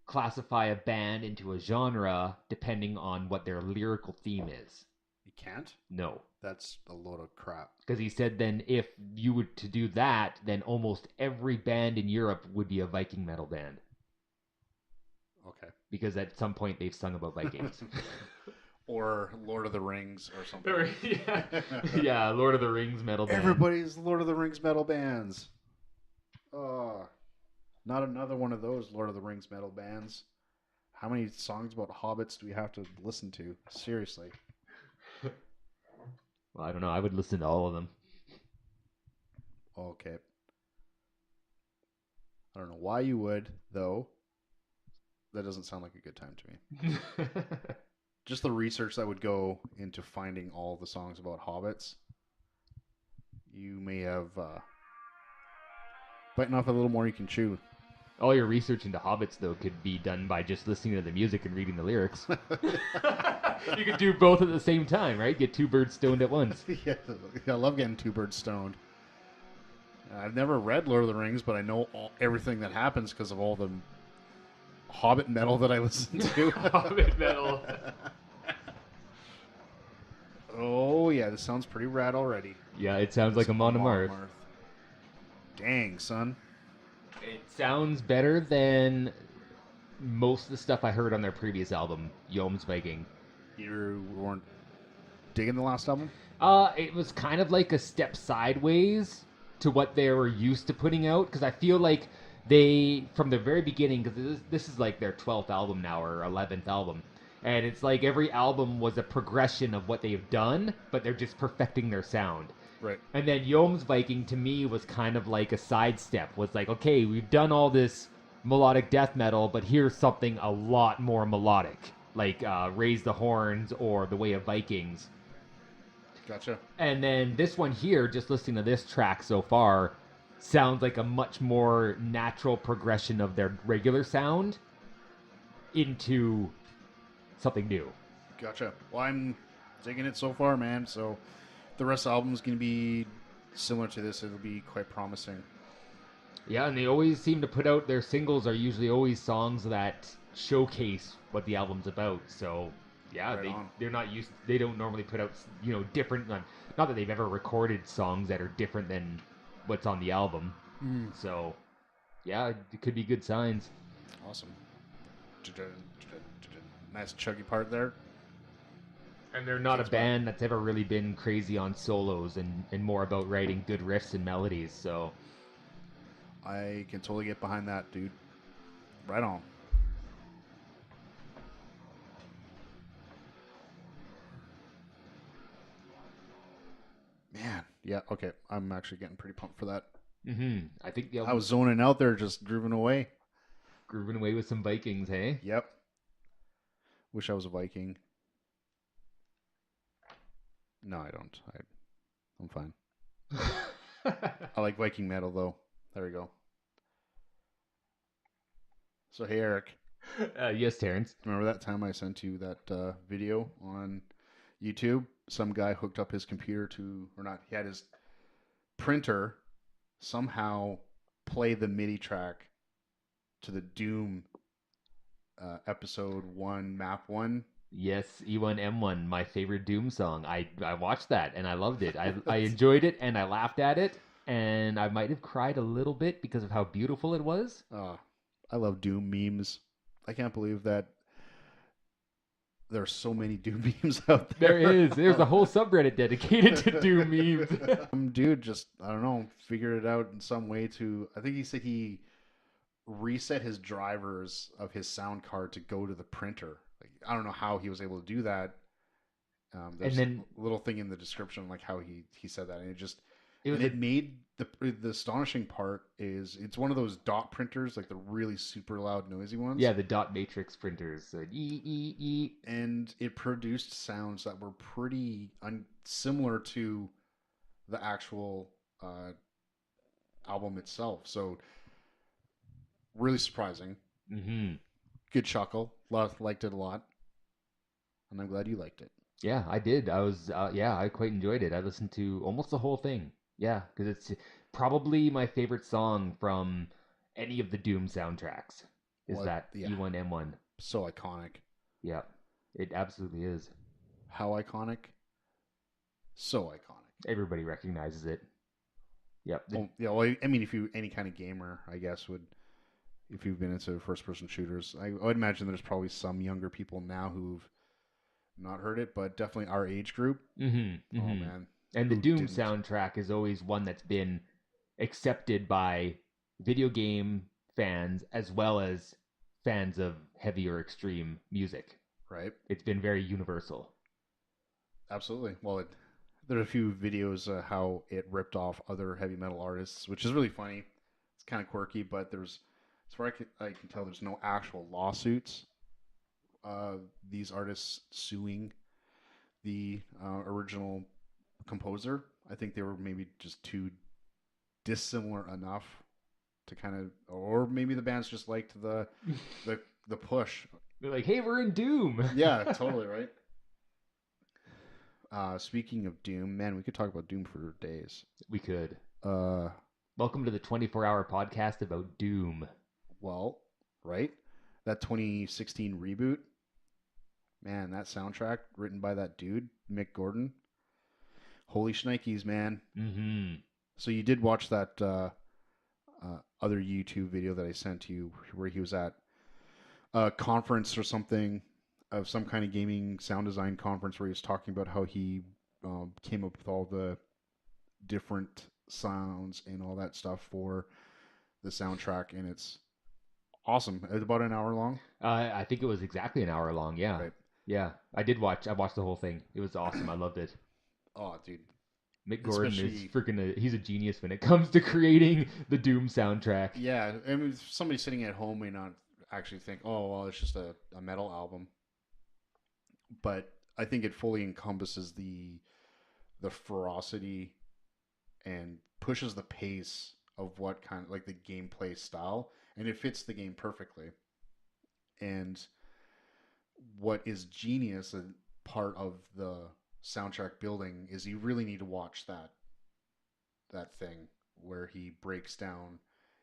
classify a band into a genre depending on what their lyrical theme is. You can't? No, That's a load of crap. because he said then if you were to do that, then almost every band in Europe would be a Viking metal band Okay. because at some point they've sung about Vikings. Or Lord of the Rings or something. yeah, yeah, Lord of the Rings metal band. Everybody's Lord of the Rings metal bands. Not another one of those Lord of the Rings metal bands. How many songs about hobbits do we have to listen to? Seriously. Well, I don't know. I would listen to all of them. Okay. I don't know why you would, though. That doesn't sound like a good time to me. Just the research that would go into finding all the songs about hobbits. You may have biting off a little more you can chew. All your research into hobbits, though, could be done by just listening to the music and reading the lyrics. You could do both at the same time, right? Get two birds stoned at once. Yeah, I love getting two birds stoned. I've never read Lord of the Rings, but I know everything that happens because of all the Hobbit metal that I listen to. Hobbit metal. Oh yeah, this sounds pretty rad already. Yeah, it sounds like a Amon Monomarth. Amarth. Dang, son. It sounds better than most of the stuff I heard on their previous album, Yom's Viking. You weren't digging the last album? It was kind of like a step sideways to what they were used to putting out, because I feel like they, from the very beginning, because this is like their 12th album now, or 11th album, and it's like every album was a progression of what they've done, but they're just perfecting their sound. Right. And then Yom's Viking to me was kind of like a sidestep. Was like, okay, we've done all this melodic death metal, but here's something a lot more melodic, like Raise the Horns or The Way of Vikings. Gotcha. And then this one here, just listening to this track so far, sounds like a much more natural progression of their regular sound into something new. Gotcha. Well, I'm digging it so far, man. So the rest of the album is going to be similar to this. It'll be quite promising. Yeah, and they always seem to put out their singles are usually always songs that showcase what the album's about. So yeah, Right on. they're not used. They don't normally put out different. Not that they've ever recorded songs that are different than what's on the album. Mm. So yeah, it could be good signs. Awesome. Nice chuggy part there. And they're not a band that's ever really been crazy on solos and more about writing good riffs and melodies. So I can totally get behind that, dude. Right on. Man, yeah, okay. I'm actually getting pretty pumped for that. I think the I was album's zoning out there, just grooving away. grooving away with some Vikings, hey? Yep. Wish I was a Viking. No, I don't. I'm fine. I like Viking metal, though. There we go. So, hey, Eric. Yes, Terrence. Remember that time I sent you that video on YouTube? Some guy hooked up his computer to, or not, he had his printer somehow play the MIDI track to the Doom episode 1, map 1. Yes, E1M1, my favorite Doom song. I watched that and I loved it. I enjoyed it and I laughed at it and I might have cried a little bit because of how beautiful it was. I love Doom memes. I can't believe that there are so many Doom memes out there. There is. There's a whole subreddit dedicated to Doom memes. Dude just, I don't know, figured it out in some way to, I think he said he reset his drivers of his sound card to go to the printer. Like, I don't know how he was able to do that. There's And then a little thing in the description like how he said that, and it just it it made the astonishing part is it's one of those dot printers, like the really super loud noisy ones. yeah, the dot matrix printers. E. And it produced sounds that were pretty similar to the actual album itself. So really surprising. Mm-hmm. Good chuckle. Liked it a lot, and I'm glad you liked it. Yeah, I did. I quite enjoyed it. I listened to almost the whole thing. Yeah, because it's probably my favorite song from any of the Doom soundtracks. Is that Yeah. E1M1? So iconic. Yeah, it absolutely is. How iconic? So iconic. Everybody recognizes it. Yep. Yeah. Well, I mean, if you any kind of gamer, I guess would. If you've been into first-person shooters, I would imagine there's probably some younger people now who've not heard it, but definitely our age group. Mm-hmm, Oh mm-hmm. man! And the Who Doom didn't? soundtrack is always one that's been accepted by video game fans as well as fans of heavy or extreme music. Right. It's been very universal. Absolutely. Well, there are a few videos how it ripped off other heavy metal artists, which is really funny. It's kind of quirky, but there's, as far as I can tell, there's no actual lawsuits. These artists suing the original composer. I think they were maybe just too dissimilar enough to kind of, or maybe the bands just liked the push. They're like, hey, we're in Doom. Yeah, totally right. Speaking of Doom, man, we could talk about Doom for days. We could. Uh, Welcome to the 24-hour podcast about Doom. well, right? That 2016 reboot, man, that soundtrack written by that dude, Mick Gordon. Holy shnikes, man. Mm-hmm. So you did watch that other YouTube video that I sent to you where he was at a conference or something of some kind of gaming sound design conference where he was talking about how he came up with all the different sounds and all that stuff for the soundtrack, and it's awesome. It's about an hour long. I think it was exactly an hour long. Yeah. Right. Yeah. I watched the whole thing. It was awesome. I loved it. Oh, dude. Mick Gordon is especially he's a genius when it comes to creating the Doom soundtrack. yeah. I mean, somebody sitting at home may not actually think, oh well, it's just a metal album, but I think it fully encompasses the ferocity and pushes the pace of what kind of like the gameplay style, and it fits the game perfectly. And what is genius and part of the soundtrack building is you really need to watch that thing where he breaks down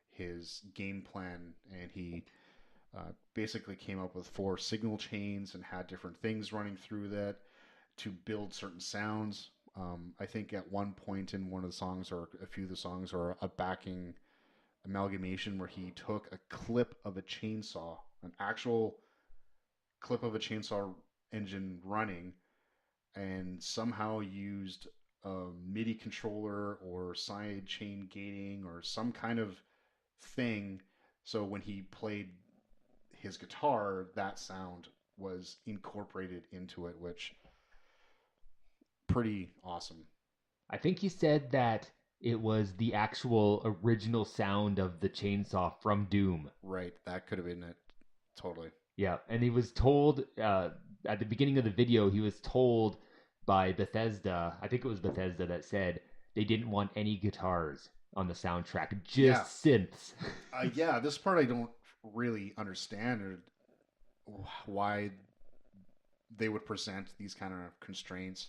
his game plan and he basically came up with four signal chains and had different things running through that to build certain sounds. I think at one point in one of the songs or a few of the songs or a backing amalgamation where he took a clip of a chainsaw, an actual clip of a chainsaw engine running, and somehow used a MIDI controller or side chain gating or some kind of thing. So when he played his guitar, that sound was incorporated into it, which pretty awesome. I think he said that it was the actual original sound of the chainsaw from Doom. Right, that could have been it. Totally. Yeah, and he was told at the beginning of the video, he was told by Bethesda, I think it was Bethesda that said they didn't want any guitars on the soundtrack, Yeah, just synths. yeah. This part I don't really understand or why they would present these kind of constraints,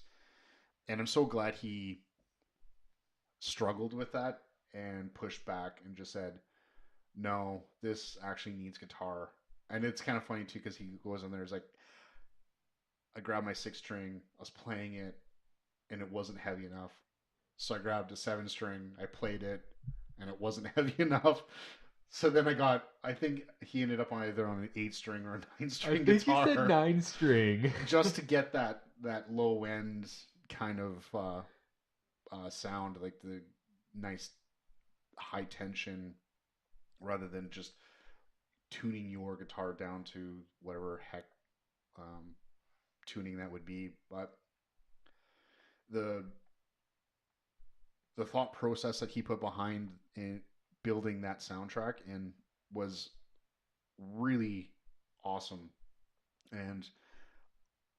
and I'm so glad he struggled with that and pushed back and just said, "No, this actually needs guitar." And it's kind of funny too because he goes in there. He's like, "I grabbed my six string, I was playing it, and it wasn't heavy enough. So I grabbed a seven string, I played it, and it wasn't heavy enough. So then I think he ended up on either on an eight string or a nine I string think he said guitar nine string. just to get that low end kind of sound, like the nice high tension, rather than just tuning your guitar down to whatever heck um, tuning that would be. But the the thought process that he put behind in building that soundtrack and was really awesome. And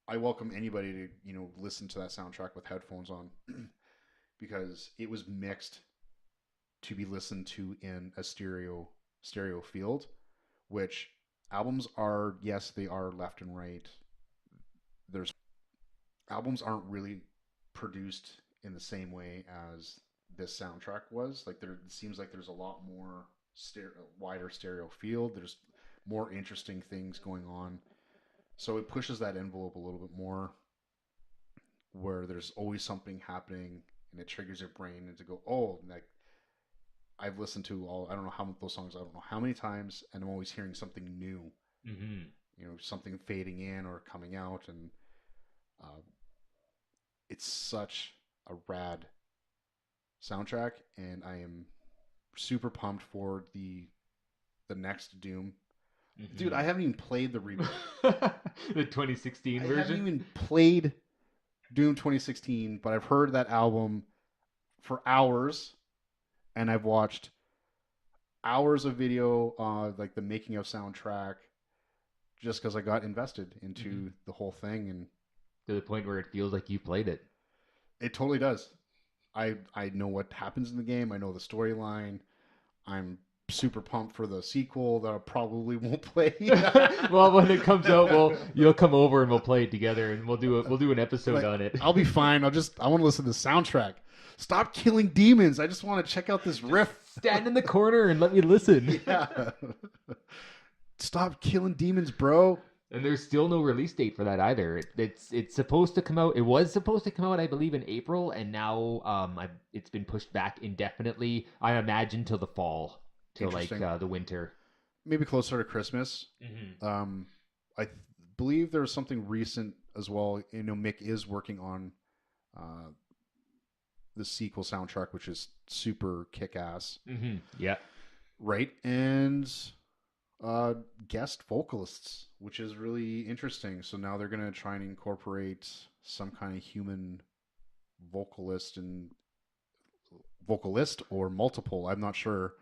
I welcome anybody to listen to that soundtrack with headphones on because it was mixed to be listened to in a stereo field, which albums are, yes, they are left and right. There's albums aren't really produced in the same way as this soundtrack was. Like there, it seems like there's a lot more wider stereo field. There's more interesting things going on, so it pushes that envelope a little bit more, where there's always something happening, and it triggers your brain and to go, oh, like I've listened to all I don't know how many those songs I don't know how many times, and I'm always hearing something new. Mm-hmm. Something fading in or coming out, and uh, it's such a rad soundtrack, and I am super pumped for the next Doom. Dude, Mm-hmm. I haven't even played the reboot. The 2016 I haven't version. even played Doom 2016, but I've heard that album for hours, and I've watched hours of video, like the making of soundtrack, just because I got invested Mm-hmm. into the whole thing, and To the point where it feels like you played it. it totally does. I know what happens in the game. I know the storyline. I'm super pumped for the sequel that I probably won't play. Well, when it comes out, you'll come over and we'll play it together, and we'll do an episode Like on it. I'll be fine. I want to listen to the soundtrack. Stop killing demons. I just want to check out this riff. Stand in the corner and let me listen. Yeah. Stop killing demons, bro. And there's still no release date for that either. It's supposed to come out. It was supposed to come out, I believe, in April, and now it's been pushed back indefinitely. I imagine till the fall, till like Interesting. the winter. Maybe closer to Christmas. Mm-hmm. I believe there's something recent as well. Mick is working on uh, the sequel soundtrack, which is super kick ass. Mm-hmm. Yeah. Right. And uh, guest vocalists, which is really interesting. So now they're going to try and incorporate some kind of human vocalist and vocalist or multiple. I'm not sure,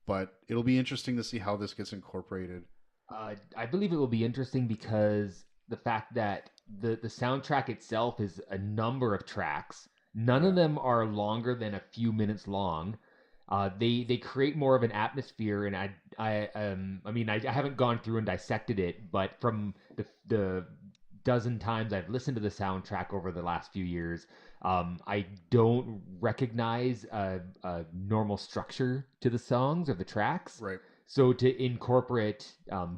but it'll be interesting to see how this gets incorporated. I believe it will be interesting because the fact that the soundtrack itself is a number of tracks. None of Yeah, them are longer than a few minutes long. They create more of an atmosphere, and I haven't gone through and dissected it, but from the dozen times I've listened to the soundtrack over the last few years, I don't recognize a normal structure to the songs or the tracks. right. So to incorporate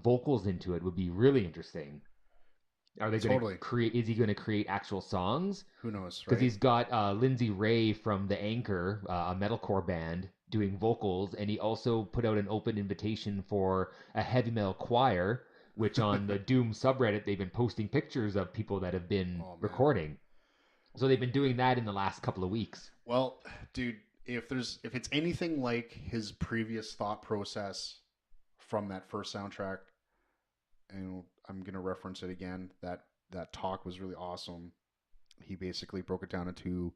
vocals into it would be really interesting. Are they going to Totally. create? Is he going to create actual songs? Who knows, Because right? he's got Lindsay Ray from The Anchor, a metalcore band, doing vocals, and he also put out an open invitation for a heavy metal choir, which on the Doom subreddit they've been posting pictures of people that have been Oh man. recording. So they've been doing that in the last couple of weeks. Well, dude, if it's anything like his previous thought process from that first soundtrack, and I'm gonna reference it again, that talk was really awesome. He basically broke it down into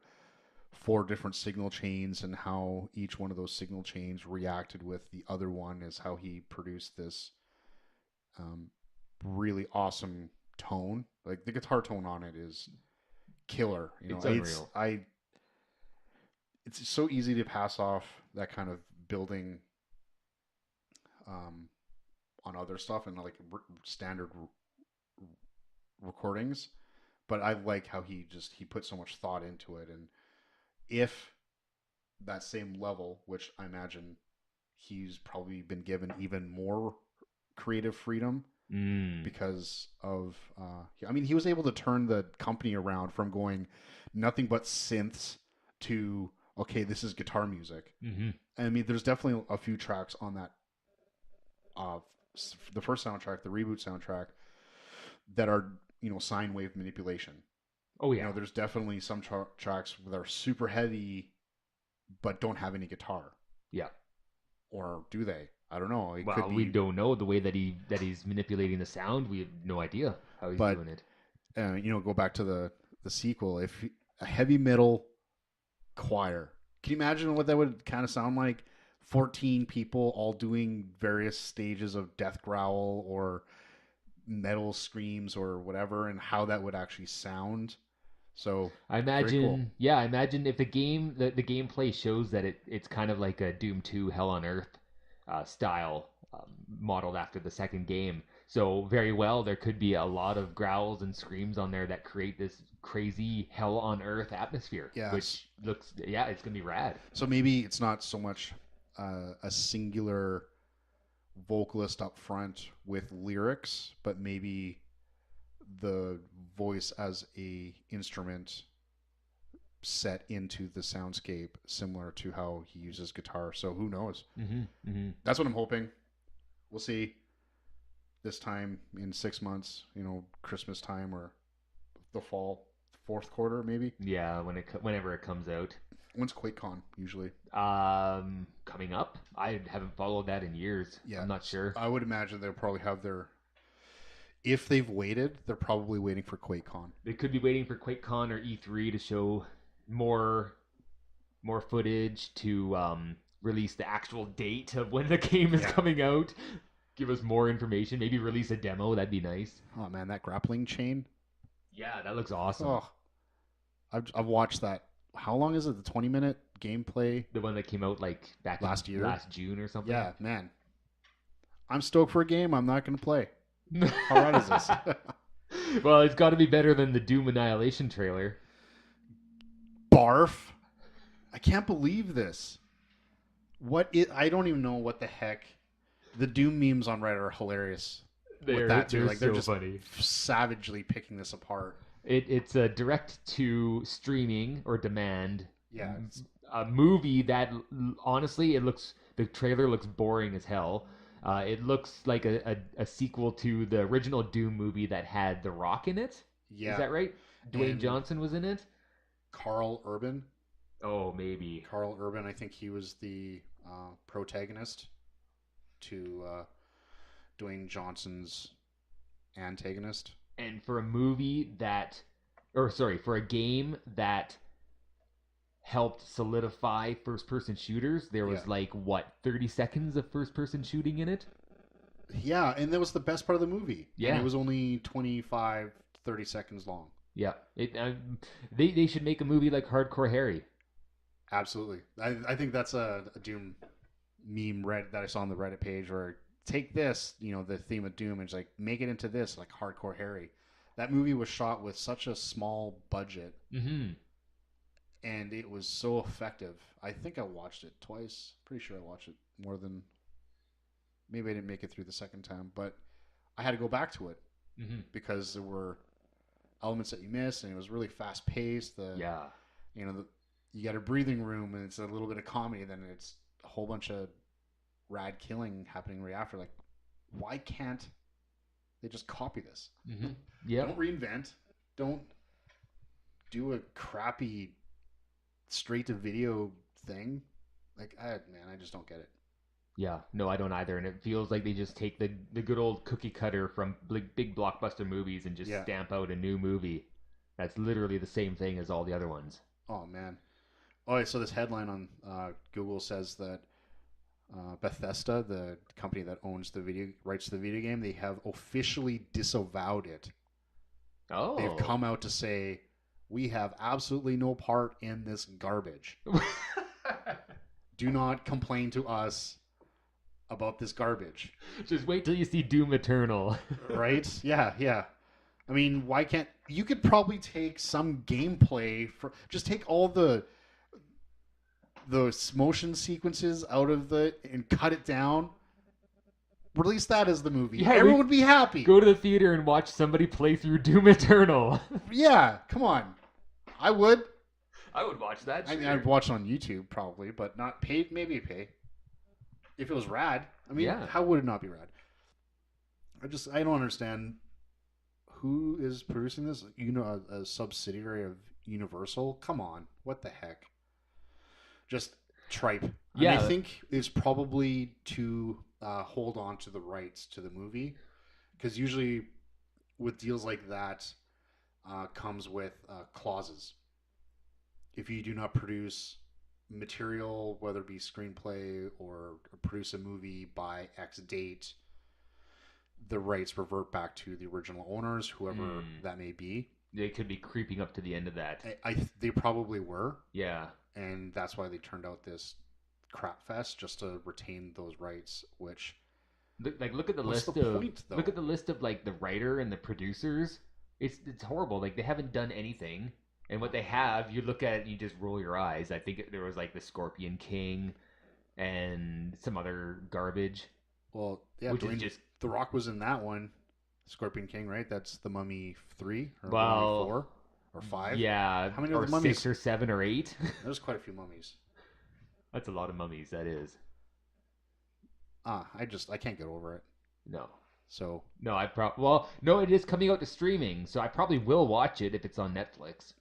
four different signal chains and how each one of those signal chains reacted with the other one is how he produced this um, really awesome tone. Like the guitar tone on it is killer. You know, It's unreal. it's so easy to pass off that kind of building um, on other stuff and like standard recordings. But I like how he put so much thought into it, and if that same level, which I imagine he's probably been given even more creative freedom Mm. because of I mean he was able to turn the company around from going nothing but synths to okay, this is guitar music. Mm-hmm. I mean there's definitely a few tracks on that uh the first soundtrack, the reboot soundtrack, that are, you know, sine wave manipulation. Oh You yeah, know, there's definitely some tracks that are super heavy but don't have any guitar, yeah. or do they? I don't know. It could Well, we be, don't know the way that he's manipulating the sound. We have no idea how he's but doing it. you know, go back to the sequel. If a heavy metal choir, can you imagine what that would kind of sound like? 14 people all doing various stages of death growl or metal screams or whatever, and how that would actually sound. So I very cool. imagine, yeah, I imagine if the gameplay shows that it's kind of like a Doom 2 Hell on Earth style, modeled after the second game. So very well, there could be a lot of growls and screams on there that create this crazy Hell on Earth atmosphere, Yes. which looks, yeah, it's gonna be rad. So maybe it's not so much a singular vocalist up front with lyrics, but maybe the voice as a instrument set into the soundscape, similar to how he uses guitar. So who knows? Mm-hmm, mm-hmm. That's what I'm hoping. We'll see this time in 6 months. You know, Christmas time or the fall, fourth quarter maybe. Yeah, whenever it comes out. When's QuakeCon usually? Coming up, I haven't followed that in years. Yeah, I'm not sure. I would imagine they'll probably have their. If they've waited, they're probably waiting for QuakeCon. They could be waiting for QuakeCon or E3 to show more more footage to release the actual date of when the game is Yeah. coming out. Give us more information. Maybe release a demo. That'd be nice. Oh man, that grappling chain. Yeah, that looks awesome. Oh, I've watched that. How long is it? The 20-minute gameplay The one that came out like back in last year. last June or something. Yeah, man. I'm stoked for a game I'm not going to play. How rad is this? Well, it's got to be better than the Doom Annihilation trailer. Barf. I can't believe this. I don't even know what the heck. The Doom memes on Reddit are hilarious with that too. Like they're so just funny. savagely picking this apart. It's a direct to streaming or demand Yeah. a movie that honestly the trailer looks boring as hell. It looks like a sequel to the original Doom movie that had The Rock in it. Yeah. Is that right? Dwayne And Johnson was in it. Carl Urban. Oh, maybe. Carl Urban, I think he was the protagonist to Dwayne Johnson's antagonist. And for a game that helped solidify first-person shooters. There Yeah. was like what 30 seconds of first-person shooting in it. Yeah, and that was the best part of the movie. And it Yeah, was only 25, 30 seconds long. yeah. They should make a movie like Hardcore Harry. Absolutely. I think that's a Doom meme that I saw on the Reddit page where take this, the theme of Doom, and it's like make it into this, like Hardcore Harry. That movie was shot with such a small budget, Mm-hmm. and it was so effective. I think I watched it twice. Pretty sure I watched it more than maybe I didn't make it through the second time, but I had to go back to it Mm-hmm. because there were elements that you missed, and it was really fast paced. Yeah. You know, the, you got a breathing room, and it's a little bit of comedy, then it's a whole bunch of rad killing happening right after. Like, why can't they just copy this? Mm-hmm. Yeah. Don't reinvent. Don't do a crappy straight to video thing. Like, I just don't get it. Yeah, no, I don't either, and it feels like they just take the good old cookie cutter from big blockbuster movies and just Yeah. stamp out a new movie that's literally the same thing as all the other ones. Oh man. All right. So this headline on Google says that Bethesda, the company that owns the video rights to the video game, they have officially disavowed it. Oh, They've come out to say we have absolutely no part in this garbage. Do not complain to us about this garbage. Just wait till you see Doom Eternal. Right? Yeah, yeah. I mean, why can't you could probably take some gameplay for just take all the motion sequences out of and cut it down. Release that as the movie. Yeah, Everyone would be happy. Go to the theater and watch somebody play through Doom Eternal. Yeah, come on. I would. I would watch that. I Sure. mean, I'd watch it on YouTube probably, but not paid. Maybe pay. If it was rad. I mean, Yeah. how would it not be rad? I don't understand who is producing this. A subsidiary of Universal. Come on, what the heck? Just tripe. Yeah. And I think it's probably to hold on to the rights to the movie, because usually with deals like that comes with clauses. If you do not produce material, whether it be screenplay or produce a movie by X date, the rights revert back to the original owners, whoever that may be. They could be creeping up to the end of that. They probably were. Yeah. And that's why they turned out this crap fest, just to retain those rights. Which, look at the what's list the of point, though? look at the list of like the writer and the producers. It's horrible. Like they haven't done anything, and what they have, you look at it and you just roll your eyes. I think there was like the Scorpion King, and some other garbage. Well, yeah, which is just The Rock was in that one, Scorpion King, right? That's the Mummy 3 or well, Mummy 4 or 5. Yeah, How many or of the mummies? 6 or 7 or 8. There's quite a few mummies. That's a lot of mummies. That is. I can't get over it. No. So no, no, it is coming out to streaming, so I probably will watch it if it's on Netflix.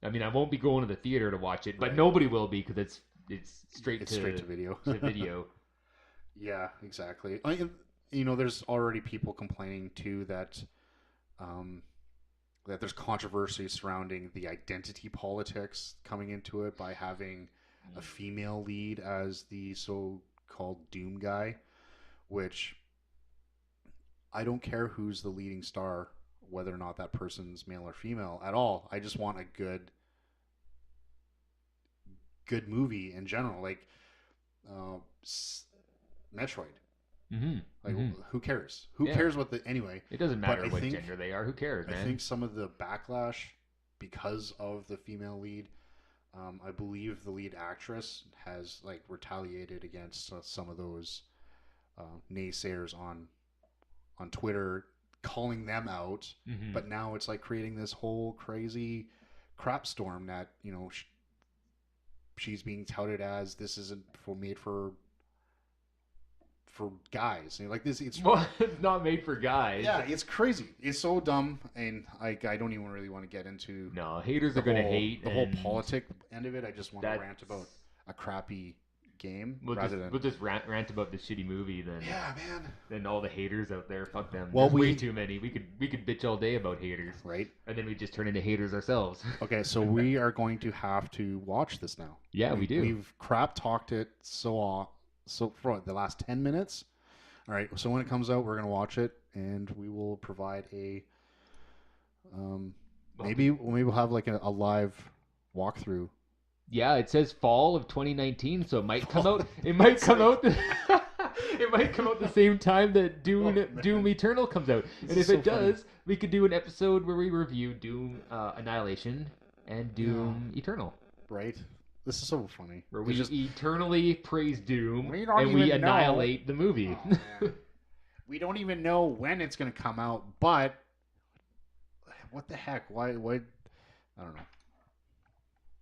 I mean, I won't be going to the theater to watch it, but right. Nobody will be because it's straight to video. to video. Yeah, exactly. There's already people complaining too that there's controversy surrounding the identity politics coming into it by having a female lead as the so-called Doom guy, which I don't care who's the leading star, whether or not that person's male or female at all. I just want a good movie in general, like Metroid. Mm-hmm. Like, who cares? Yeah. Cares what anyway? It doesn't matter what gender they are. Who cares, man? I think some of the backlash because of the female lead, I believe the lead actress has retaliated against some of those naysayers on Twitter, calling them out. Mm-hmm. But now it's creating this whole crazy crap storm that she's being touted as this isn't made for guys. It's not made for guys. Yeah, it's crazy. It's so dumb, and I don't even really want to get into. No, haters are going to hate the whole politic end of it. I just want to rant about a crappy game We'll just rather than. we'll just rant about this shitty movie then. Yeah, man. Then all the haters out there, fuck them. Well, There's way we too many. We could bitch all day about haters, right. and then we just turn into haters ourselves. Okay, so we are going to have to watch this now. Yeah, we do. We've crap talked it so for the last 10 minutes. All right, so when it comes out, we're gonna watch it, and we will provide a maybe we'll have like a live walkthrough. Yeah, it says fall of 2019, so it might come out. It might come out. It might come out the same time that Doom Eternal comes out. And if it does, we could do an episode where we review Doom Annihilation and Doom Eternal. Right. This is so funny. Where we just eternally praise Doom we don't and we even annihilate the movie. Oh, we don't even know when it's going to come out, but what the heck? Why? I don't know.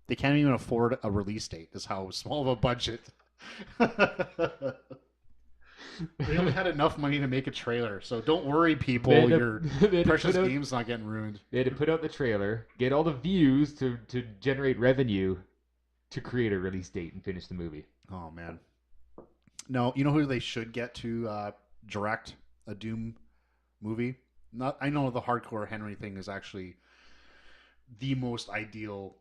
They can't even afford a release date. Is how small of a budget. They only had enough money to make a trailer, so don't worry, people. Your precious game's not getting ruined. They had to put out the trailer, get all the views to generate revenue, to create a release date and finish the movie. Oh man. No, you know who they should get to direct a Doom movie? Not. I know the hardcore Henry thing is actually the most ideal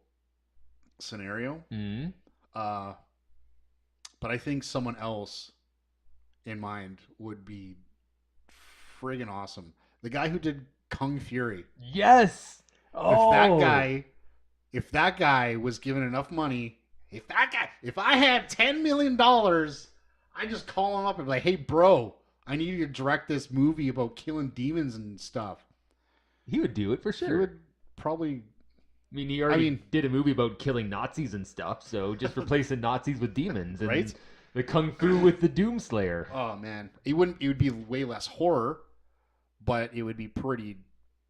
scenario. Mm-hmm. But I think someone else in mind would be friggin' awesome. The guy who did Kung Fury. Yes. Oh. If that guy was given enough money, if I had $10 million, I just call him up and be like, hey, bro, I need you to direct this movie about killing demons and stuff. He would do it for sure. He would probably. I mean, he already did a movie about killing Nazis and stuff, so just replacing Nazis with demons and right? The Kung Fu with the Doomslayer. Oh man, it would be way less horror, but it would be pretty.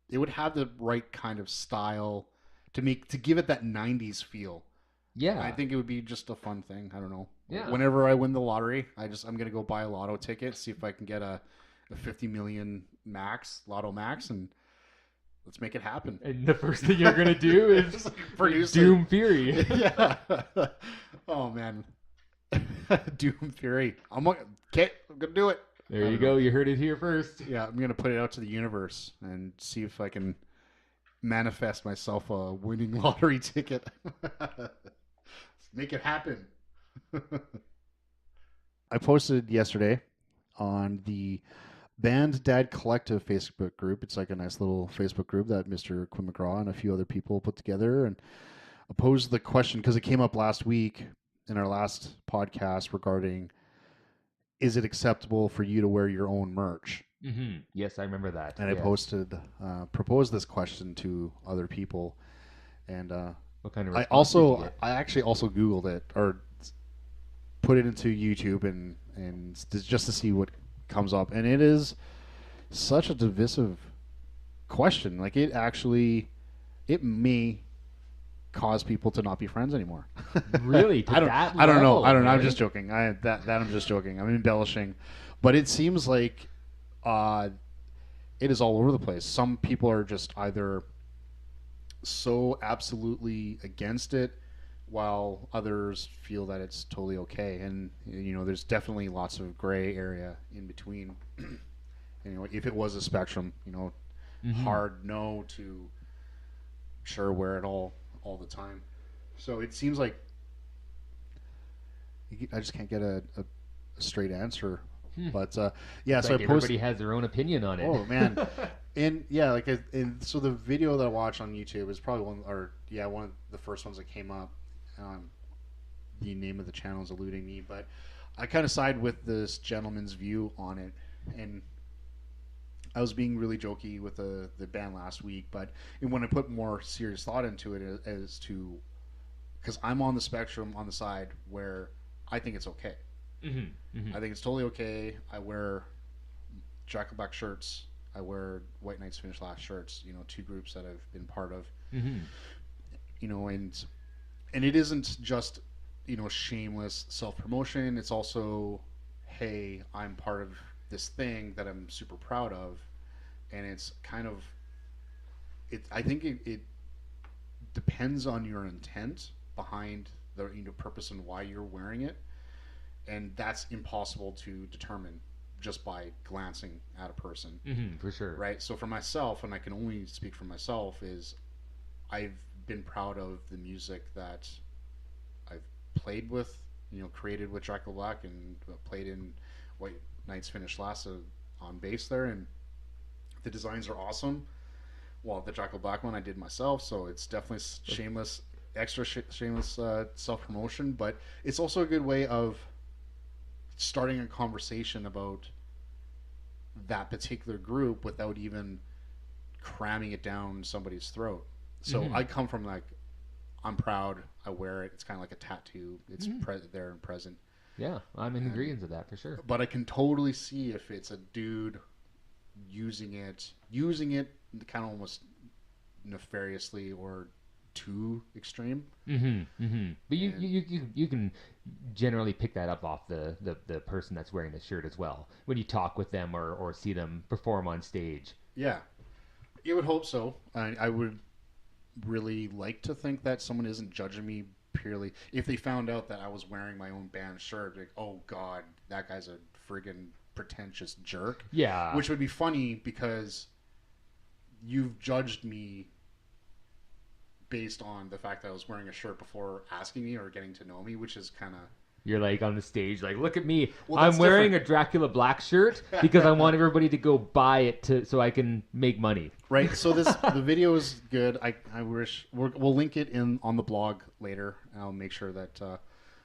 It would have the right kind of style to give it that '90s feel. Yeah, I think it would be just a fun thing. I don't know. Yeah. Whenever I win the lottery, I'm gonna go buy a lotto ticket, see if I can get a 50 million lotto max, and let's make it happen. And the first thing you're gonna do is produce Doom Fury. Yeah. Oh man. Doom Fury. I'm gonna do it. There you go. You heard it here first. Yeah, I'm gonna put it out to the universe and see if I can manifest myself a winning lottery ticket. Make it happen. I posted yesterday on the Band Dad Collective Facebook group. It's like a nice little Facebook group that Mr. Quinn McGraw and a few other people put together, and I posed the question because it came up last week in our last podcast regarding, is it acceptable for you to wear your own merch? Mm-hmm. Yes, I remember that. And I proposed this question to other people, and what kind of I actually also Googled it or put it into YouTube and just to see what comes up, and it is such a divisive question. Like it may cause people to not be friends anymore. Really? I don't know. I'm just joking. I'm just joking. I'm embellishing, but it seems like it is all over the place. Some people are just either so absolutely against it, while others feel that it's totally okay. And there's definitely lots of gray area in between. If it was a spectrum, mm-hmm. hard no to sure wear it all the time. So it seems like I just can't get a straight answer. But yeah, so everybody has their own opinion on it. Oh man, and yeah, so the video that I watched on YouTube is probably one of the first ones that came up. The name of the channel is eluding me, but I kind of side with this gentleman's view on it, and I was being really jokey with the band last week, but when I put more serious thought into it as to, because I'm on the spectrum on the side where I think it's okay. Mm-hmm. Mm-hmm. I think it's totally okay. I wear Jack Black shirts. I wear White Knights Finish Last shirts. Two groups that I've been part of. Mm-hmm. And it isn't just shameless self-promotion. It's also, hey, I'm part of this thing that I'm super proud of, and it's kind of I think it depends on your intent behind the purpose and why you're wearing it. and that's impossible to determine just by glancing at a person, For sure. right? So for myself, and I can only speak for myself, is I've been proud of the music that I've played with, created with Jackal Black, and played in White Knights Finished Last on bass there, and the designs are awesome. Well, the Jackal Black one I did myself, so it's definitely shameless, extra shameless self promotion, but it's also a good way of starting a conversation about that particular group without even cramming it down somebody's throat. So Hmm. I come from like, I'm proud, I wear it. It's kind of like a tattoo. It's there and present. Yeah, I'm in And agreement with that for sure. but I can totally see if it's a dude using it kind of almost nefariously or too extreme. But And you can generally pick that up off the person that's wearing the shirt as well when you talk with them or see them perform on stage. yeah, you would hope so. I would really like to think that someone isn't judging me purely if they found out that I was wearing my own band shirt. Like, oh god, that guy's a friggin' pretentious jerk. Yeah, Which would be funny because you've judged me based on the fact that I was wearing a shirt before asking me or getting to know me, which is kind of you're like on the stage, like, look at me. well, I'm that's wearing different. a Dracula Black shirt because I want everybody to go buy it so I can make money. Right. So the video is good. I wish we'll link it in on the blog later. I'll make sure that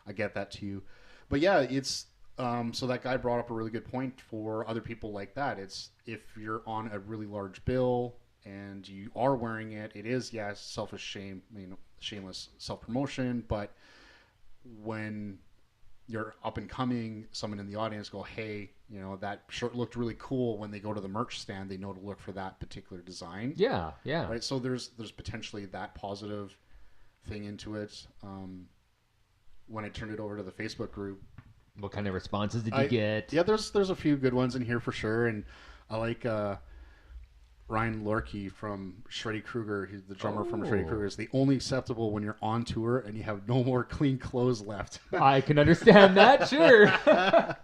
I get that to you. But yeah, it's so that guy brought up a really good point for other people like that. It's if you're on a really large bill and you are wearing it, it is selfish shame, shameless self promotion. But when you're up and coming, someone in the audience go, hey, that shirt looked really cool. When they go to the merch stand, they know to look for that particular design. Yeah, yeah. Right. So there's potentially that positive thing into it. When I turned it over to the Facebook group, What kind of responses did you get? yeah, there's a few good ones in here for sure. And I like Ryan Lorkey from Shreddy Krueger. He's the drummer from Shreddy Oh, Krueger. Is the only acceptable when you're on tour and you have no more clean clothes left. I can understand that. Sure, that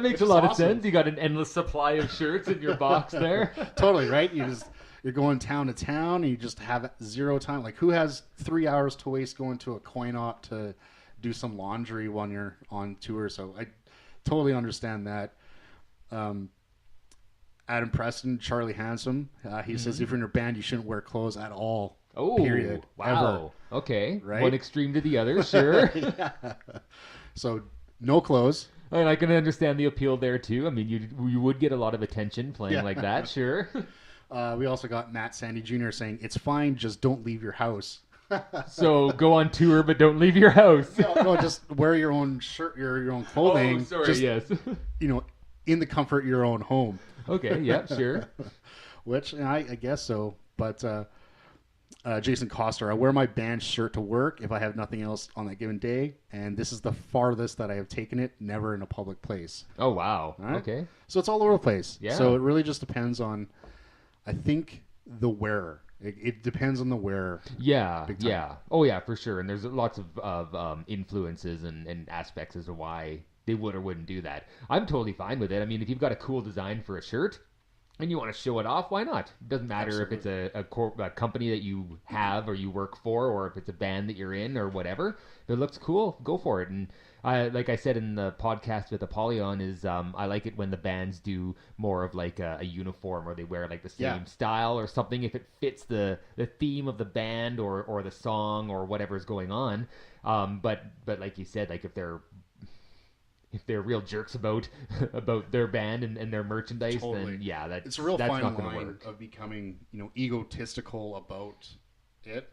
makes Which a is lot of awesome. sense. You got an endless supply of shirts in your box there. Totally right. You're going town to town and you just have zero time. Like, who has 3 hours to waste going to a coin op to do some laundry when you're on tour? So I totally understand that. Um, Adam Preston, Charlie Handsome, he says if you're in a band, you shouldn't wear clothes at all. Oh, Period. wow. Okay, Right? one extreme to the other. Sure. Yeah. So no clothes. And I can understand the appeal there too. I mean, you would get a lot of attention playing Yeah. like that. Sure. We also got Matt Sandy Jr. saying it's fine, just don't leave your house. So go on tour, but don't leave your house. No, just wear your own shirt, your own clothing. Oh, sorry. Just Yes. in the comfort of your own home. Okay. Yeah. Sure. Which I guess so. But Jason Coster, I wear my band shirt to work if I have nothing else on that given day, and this is the farthest that I have taken it. Never in a public place. Oh wow. All right? Okay. So it's all over the place. Yeah. So it really just depends on, I think, the wearer. It depends on the wearer. Yeah. Big time. Yeah. Oh yeah, for sure. And there's lots of influences and aspects as to why they would or wouldn't do that. I'm totally fine with it. I mean, if you've got a cool design for a shirt and you want to show it off, why not? It doesn't matter if it's a company that you have or you work for, or if it's a band that you're in or whatever. If it looks cool, go for it. And like I said in the podcast with Apollyon, is I like it when the bands do more of like a uniform, or they wear like the same Yeah. style or something, if it fits the theme of the band or the song or whatever's going on. But like you said, like if they're real jerks about their band and their merchandise, Totally. then yeah, It's a real that's fine not going to line work. of becoming, egotistical about it.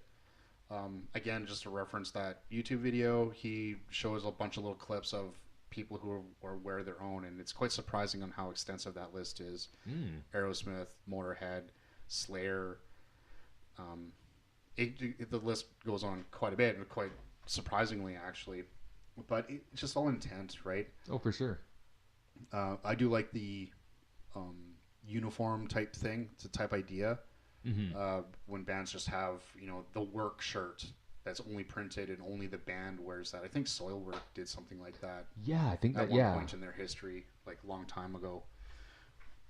Again, just to reference that YouTube video, he shows a bunch of little clips of people who wear their own, and it's quite surprising on how extensive that list is. Aerosmith, Motorhead, Slayer. The list goes on quite a bit, and quite surprisingly, actually. But it's just all intent, right? Oh, for sure. I do like the uniform type thing. It's a type idea. When bands just have, the work shirt that's only printed and only the band wears that. I think Soilwork did something like that Yeah, I think at that. one Yeah. point in their history, like a long time ago.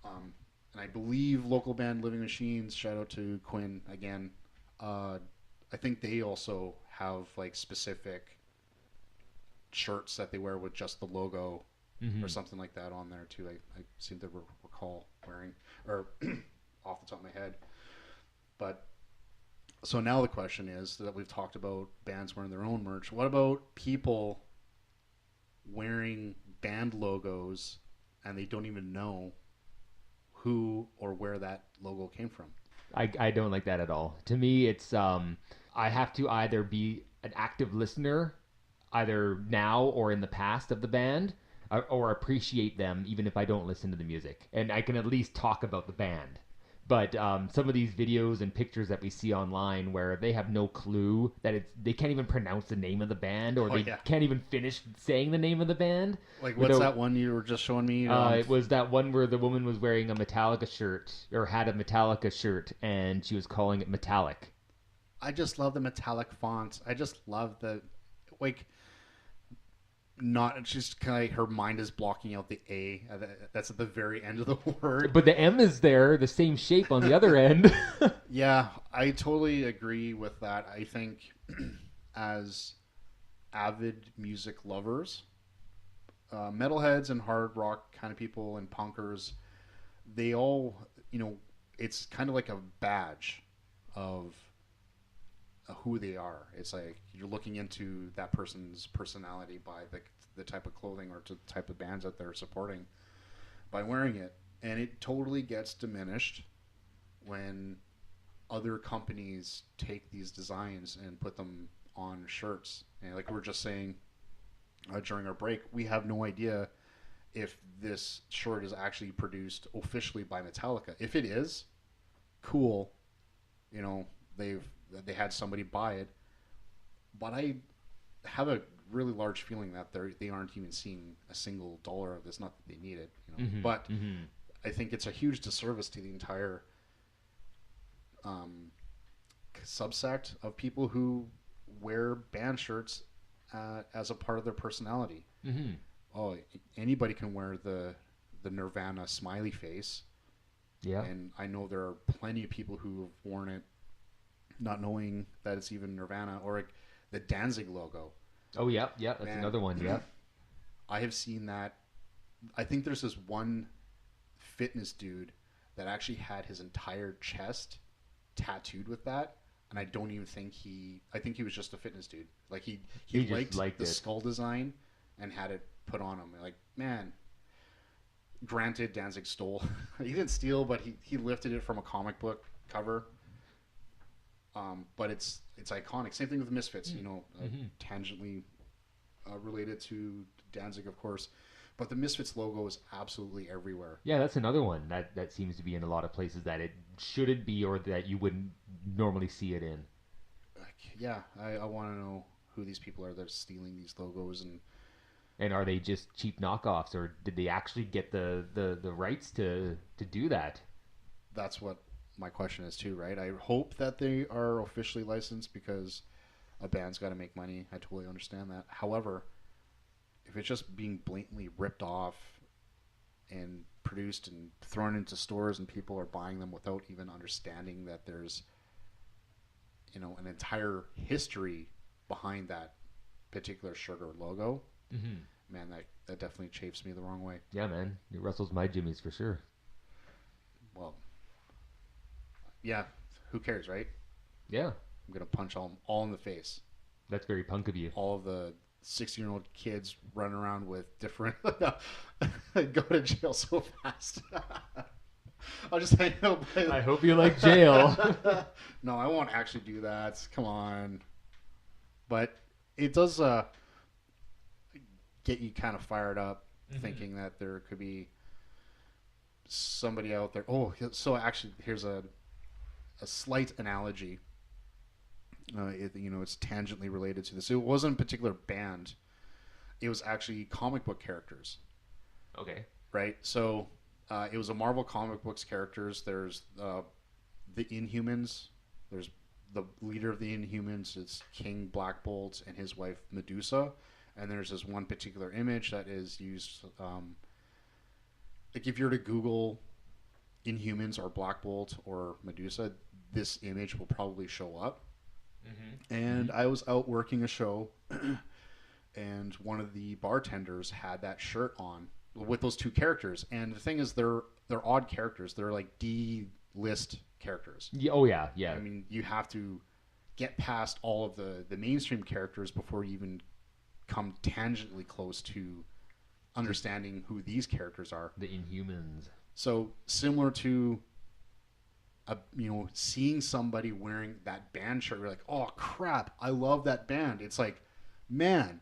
And I believe local band Living Machines, shout out to Quinn again. Uh, I think they also have like specific shirts that they wear with just the logo or Hmm. something like that on there too. I seem to recall wearing or off the top of my head. But so now the question is that we've talked about bands wearing their own merch. What about people wearing band logos and they don't even know who or where that logo came from? I don't like that at all. To me, it's I have to either be an active listener, either now or in the past of the band, or appreciate them even if I don't listen to the music, and I can at least talk about the band. But some of these videos and pictures that we see online where they have no clue that they can't even pronounce the name of the band, or Oh they yeah, can't even finish saying the name of the band like what's without. that one you were just showing me? It was that one where the woman was wearing a Metallica shirt, or had a Metallica shirt, and she was calling it metallic. I just love the metallic fonts. I just love the like not just kind of her mind is blocking out the A. That's at the very end of the word. But the M is there, the same shape on the other end. Yeah, I totally agree with that. I think as avid music lovers, metalheads and hard rock kind of people and punkers, they all, it's kind of like a badge of who they are. It's like you're looking into that person's personality by the type of clothing or the type of bands that they're supporting by wearing it. And it totally gets diminished when other companies take these designs and put them on shirts. And like we were just saying during our break, we have no idea if this shirt is actually produced officially by Metallica. If it is, cool. You know, they've they had somebody buy it, but I have a really large feeling that they aren't even seeing a single dollar of this. Not that they need it, Hmm. but Hmm. I think it's a huge disservice to the entire um, subsect of people who wear band shirts as a part of their personality. Hmm. Oh, anybody can wear the Nirvana smiley face, Yeah. and I know there are plenty of people who have worn it not knowing that it's even Nirvana or like the Danzig logo. Oh, yep, yep. That's Man, another one. Yep. I have seen that. I think there's this one fitness dude that actually had his entire chest tattooed with that, and I don't even think I think he was just a fitness dude. Like he He just liked liked the it. skull design and had it put on him. Like, man, granted Danzig stole. He didn't steal, but he lifted it from a comic book cover. But it's iconic. Same thing with the Misfits. Mm-hmm. Tangentially related to Danzig, of course. But the Misfits logo is absolutely everywhere. Yeah, that's another one that seems to be in a lot of places that it shouldn't be, or that you wouldn't normally see it in. Like, yeah, I want to know who these people are that are stealing these logos, and And are they just cheap knockoffs, or did they actually get the rights to do that? that's what my question is too, right? I hope that they are officially licensed because a band's got to make money. I totally understand that. However, if it's just being blatantly ripped off and produced and thrown into stores and people are buying them without even understanding that there's an entire history behind that particular shirt or logo, Hmm. man, that definitely chafes me the wrong way. Yeah, man, it wrestles my jimmies for sure. Well, yeah, who cares, right? Yeah, I'm gonna punch all in the face. that's very punk of you. All of the 16-year-old kids running around with different go to jail so fast. I'll just hang out by. I hope you like jail. No, I won't actually do that. Come on. But it does get you kind of fired up, Hmm. thinking that there could be somebody out there. Oh, so actually, here's a slight analogy. It's tangentially related to this. It wasn't a particular band. It was actually comic book characters, Okay. right? So it was a Marvel comic books characters. There's the Inhumans. There's the leader of the Inhumans is King Black Bolt and his wife Medusa, and there's this one particular image that is used. Like if you're to Google Inhumans or Black Bolt or Medusa, this image will probably show up. Mm-hmm. And I was out working a show, and one of the bartenders had that shirt on with those two characters. And the thing is, they're odd characters. They're like D-list characters. Yeah, oh yeah, yeah. I mean, you have to get past all of the mainstream characters before you even come tangentially close to understanding who these characters are. The Inhumans. So similar to seeing somebody wearing that band shirt, you're like, oh crap, I love that band. It's like, man,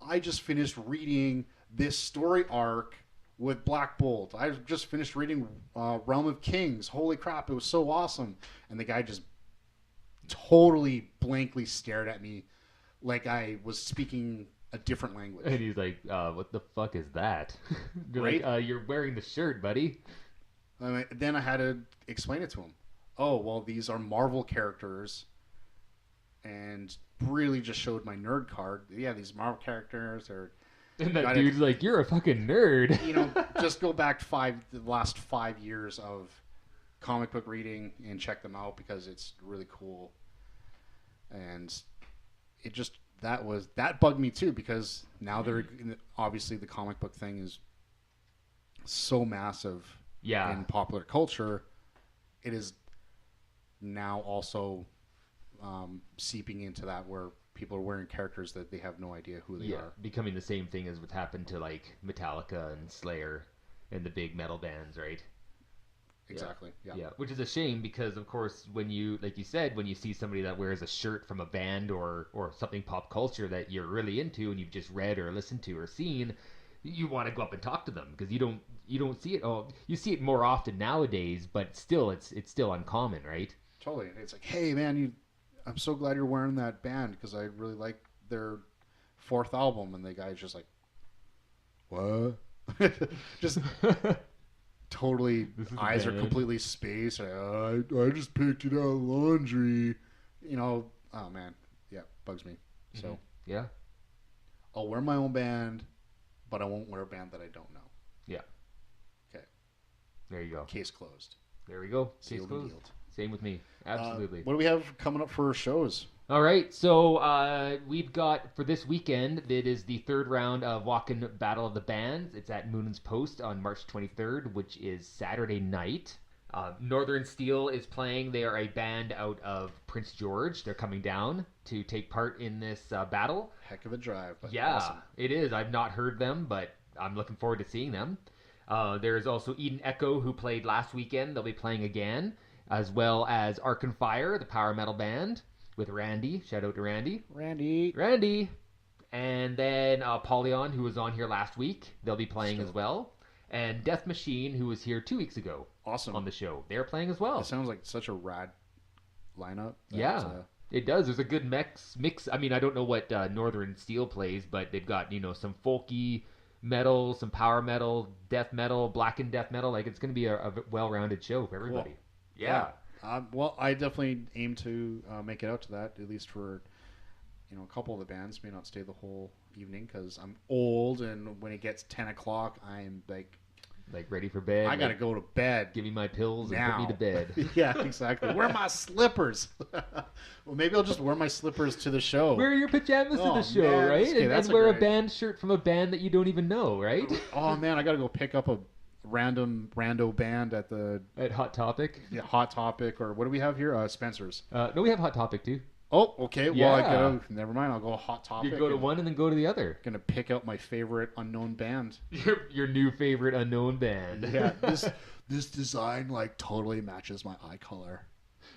I just finished reading this story arc with Black Bolt. I just finished reading Realm of Kings. Holy crap, it was so awesome. And the guy just totally blankly stared at me like I was speaking a different language. And he's like, what the fuck is that? Right? Like, you're wearing the shirt, buddy. Then I had to explain it to him. Oh, well, these are Marvel characters. And really just showed my nerd card. Yeah, these Marvel characters are... And that dude's like, you're a fucking nerd. Just go back the last 5 years of comic book reading and check them out because it's really cool. And it just... That bugged me too because now they're... Obviously, the comic book thing is so massive... Yeah. In popular culture, it is now also seeping into that where people are wearing characters that they have no idea who they are. Becoming the same thing as what happened to like Metallica and Slayer and the big metal bands, right? Exactly. Yeah. Which is a shame because, of course, when you, like you said, when you see somebody that wears a shirt from a band or something pop culture that you're really into and you've just read or listened to or seen, you want to go up and talk to them because you don't see it. Oh, you see it more often nowadays, but still, it's still uncommon, right? Totally. It's like, hey man, I'm so glad you're wearing that band because I really like their 4th album, and the guy's just like, what? Just totally eyes are completely spaced. I just picked it out of laundry. Oh man, yeah, bugs me. Mm-hmm. So yeah, I'll wear my own band, but I won't wear a band that I don't know. Yeah. Okay. There you go. Case closed. There we go. Case Sealed closed. Same with me. Absolutely. What do we have coming up for shows? All right. So we've got for this weekend, it is the 3rd round of Walkin' Battle of the Bands. It's at Moon's Post on March 23rd, which is Saturday night. Northern Steel is playing. They are a band out of Prince George. They're coming down to take part in this battle. Heck of a drive. But yeah, awesome. It is. I've not heard them, but I'm looking forward to seeing them. There's also Eden Echo, who played last weekend. They'll be playing again, as well as Arc and Fire, the power metal band, with Randy. Shout out to Randy. Randy. And then Polyon, who was on here last week. They'll be playing as well. And Death Machine, who was here 2 weeks ago. Awesome. On the show. They're playing as well. It sounds like such a rad lineup. Yeah. It does. There's a good mix. I mean, I don't know what Northern Steel plays, but they've got, some folky metal, some power metal, death metal, blackened death metal. Like, it's going to be a well-rounded show for everybody. Cool. Yeah. Well, I definitely aim to make it out to that, at least for, a couple of the bands. May not stay the whole evening because I'm old, and when it gets 10 o'clock, I'm like ready for bed. I gotta go to bed. Give me my pills now. And put me to bed. Yeah, exactly. Wear my slippers. Well, maybe I'll just wear my slippers to the show. Wear your pajamas to the show, man. right? Okay, and wear a band shirt from a band that you don't even know, right? Oh man, I gotta go pick up a rando band at Hot Topic. Yeah, Hot Topic, or what do we have here? Spencer's. No, we have Hot Topic too. Oh, okay. Yeah. Well, never mind. I'll go Hot Topic. You go to one and then go to the other. Gonna pick out my favorite unknown band. Your new favorite unknown band. Yeah. This design totally matches my eye color.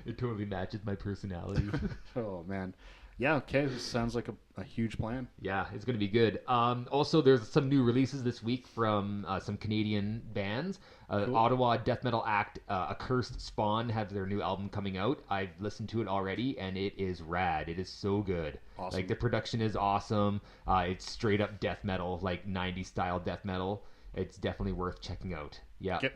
It totally matches my personality. Oh man. Yeah, okay. This sounds like a huge plan. Yeah, it's going to be good. Also, there's some new releases this week from some Canadian bands. Cool. Ottawa death metal act Accursed Spawn have their new album coming out. I've listened to it already, and it is rad. It is so good. Awesome. Like, the production is awesome. It's straight up death metal, like 90s style death metal. It's definitely worth checking out. Yeah. Okay.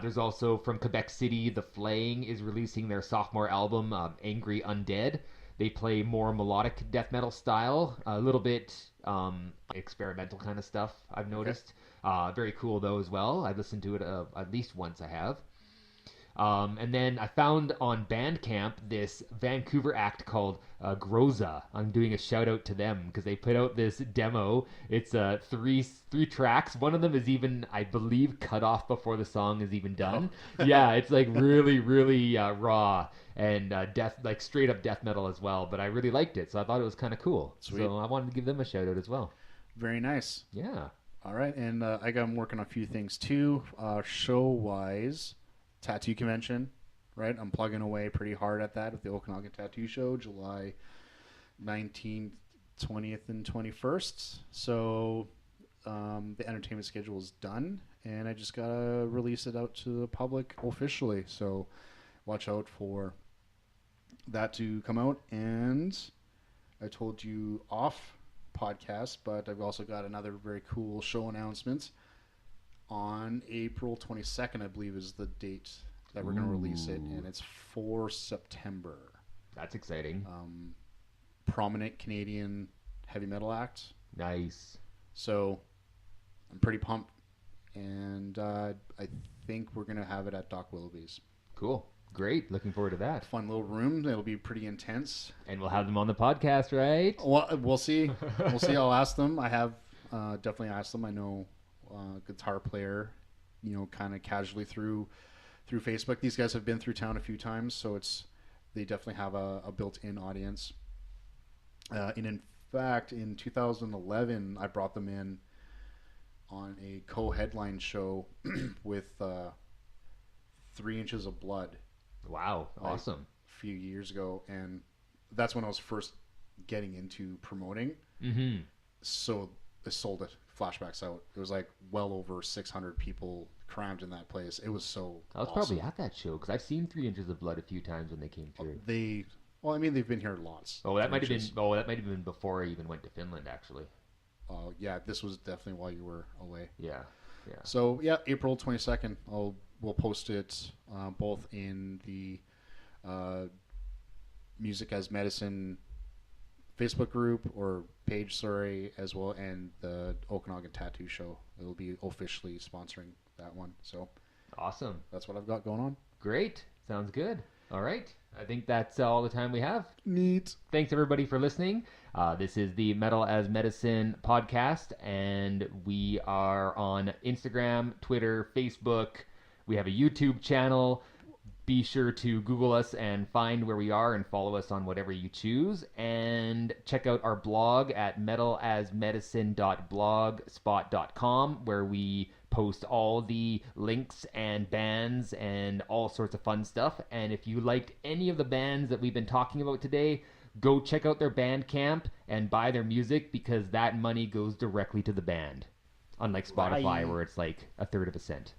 There's also from Quebec City, The Flaying is releasing their sophomore album, Angry Undead. They play more melodic death metal style, a little bit experimental kind of stuff, I've Okay. noticed. Very cool, though, as well. I've listened to it at least once, I have. And then I found on Bandcamp this Vancouver act called Groza. I'm doing a shout out to them because they put out this demo. It's three tracks. One of them is even, I believe, cut off before the song is even Oh, done. Yeah, it's like really, really raw and death, like straight up death metal as well. But I really liked it, so I thought it was kind of cool. sweet. So I wanted to give them a shout out as well. Very nice. Yeah. All right, and I'm working on a few things too. Show wise, tattoo convention, right? I'm plugging away pretty hard at that with the Okanagan Tattoo Show, July 19th, 20th, and 21st. So the entertainment schedule is done, and I just gotta release it out to the public officially. So watch out for that to come out. And I told you off podcast, but I've also got another very cool show announcement on April 22nd, I believe, is the date that we're going to release it, Ooh, and it's for September. that's exciting. Prominent Canadian heavy metal act. Nice. So I'm pretty pumped, and I think we're going to have it at Doc Willoughby's. Cool. Great. Looking forward to that. Fun little room. It'll be pretty intense. And we'll have them on the podcast, right? Well, we'll see. We'll see. I'll ask them. I have definitely asked them. I know guitar player, kind of casually through Facebook. These guys have been through town a few times, so they definitely have a built-in audience. And in fact, in 2011, I brought them in on a co-headline show with 3 Inches of Blood. Wow. Like, Awesome. a few years ago, and that's when I was first getting into promoting. Mm-hmm. So they sold it. Flashbacks out. It was like well over 600 people crammed in that place. It was so. I was awesome. probably at that show because I've seen 3 Inches of Blood a few times when they came through. They've been here lots. Oh, that 3 might have been. Inches. Oh, that might have been before I even went to Finland, actually. Yeah, this was definitely while you were away. Yeah. Yeah. So yeah, April 22nd. We'll post it both in the Music as Medicine Facebook group or page, sorry, as well, and the Okanagan Tattoo Show. It'll be officially sponsoring that one. So Awesome. that's what I've got going on. Great. Sounds good. All right. I think that's all the time we have. Neat. Thanks everybody for listening. This is the Metal as Medicine podcast, and we are on Instagram, Twitter, Facebook. We have a YouTube channel. Be sure to Google us and find where we are and follow us on whatever you choose. And check out our blog at metalasmedicine.blogspot.com, where we post all the links and bands and all sorts of fun stuff. And if you liked any of the bands that we've been talking about today, go check out their Bandcamp and buy their music, because that money goes directly to the band. Unlike Spotify, Right. where it's like a third of a cent.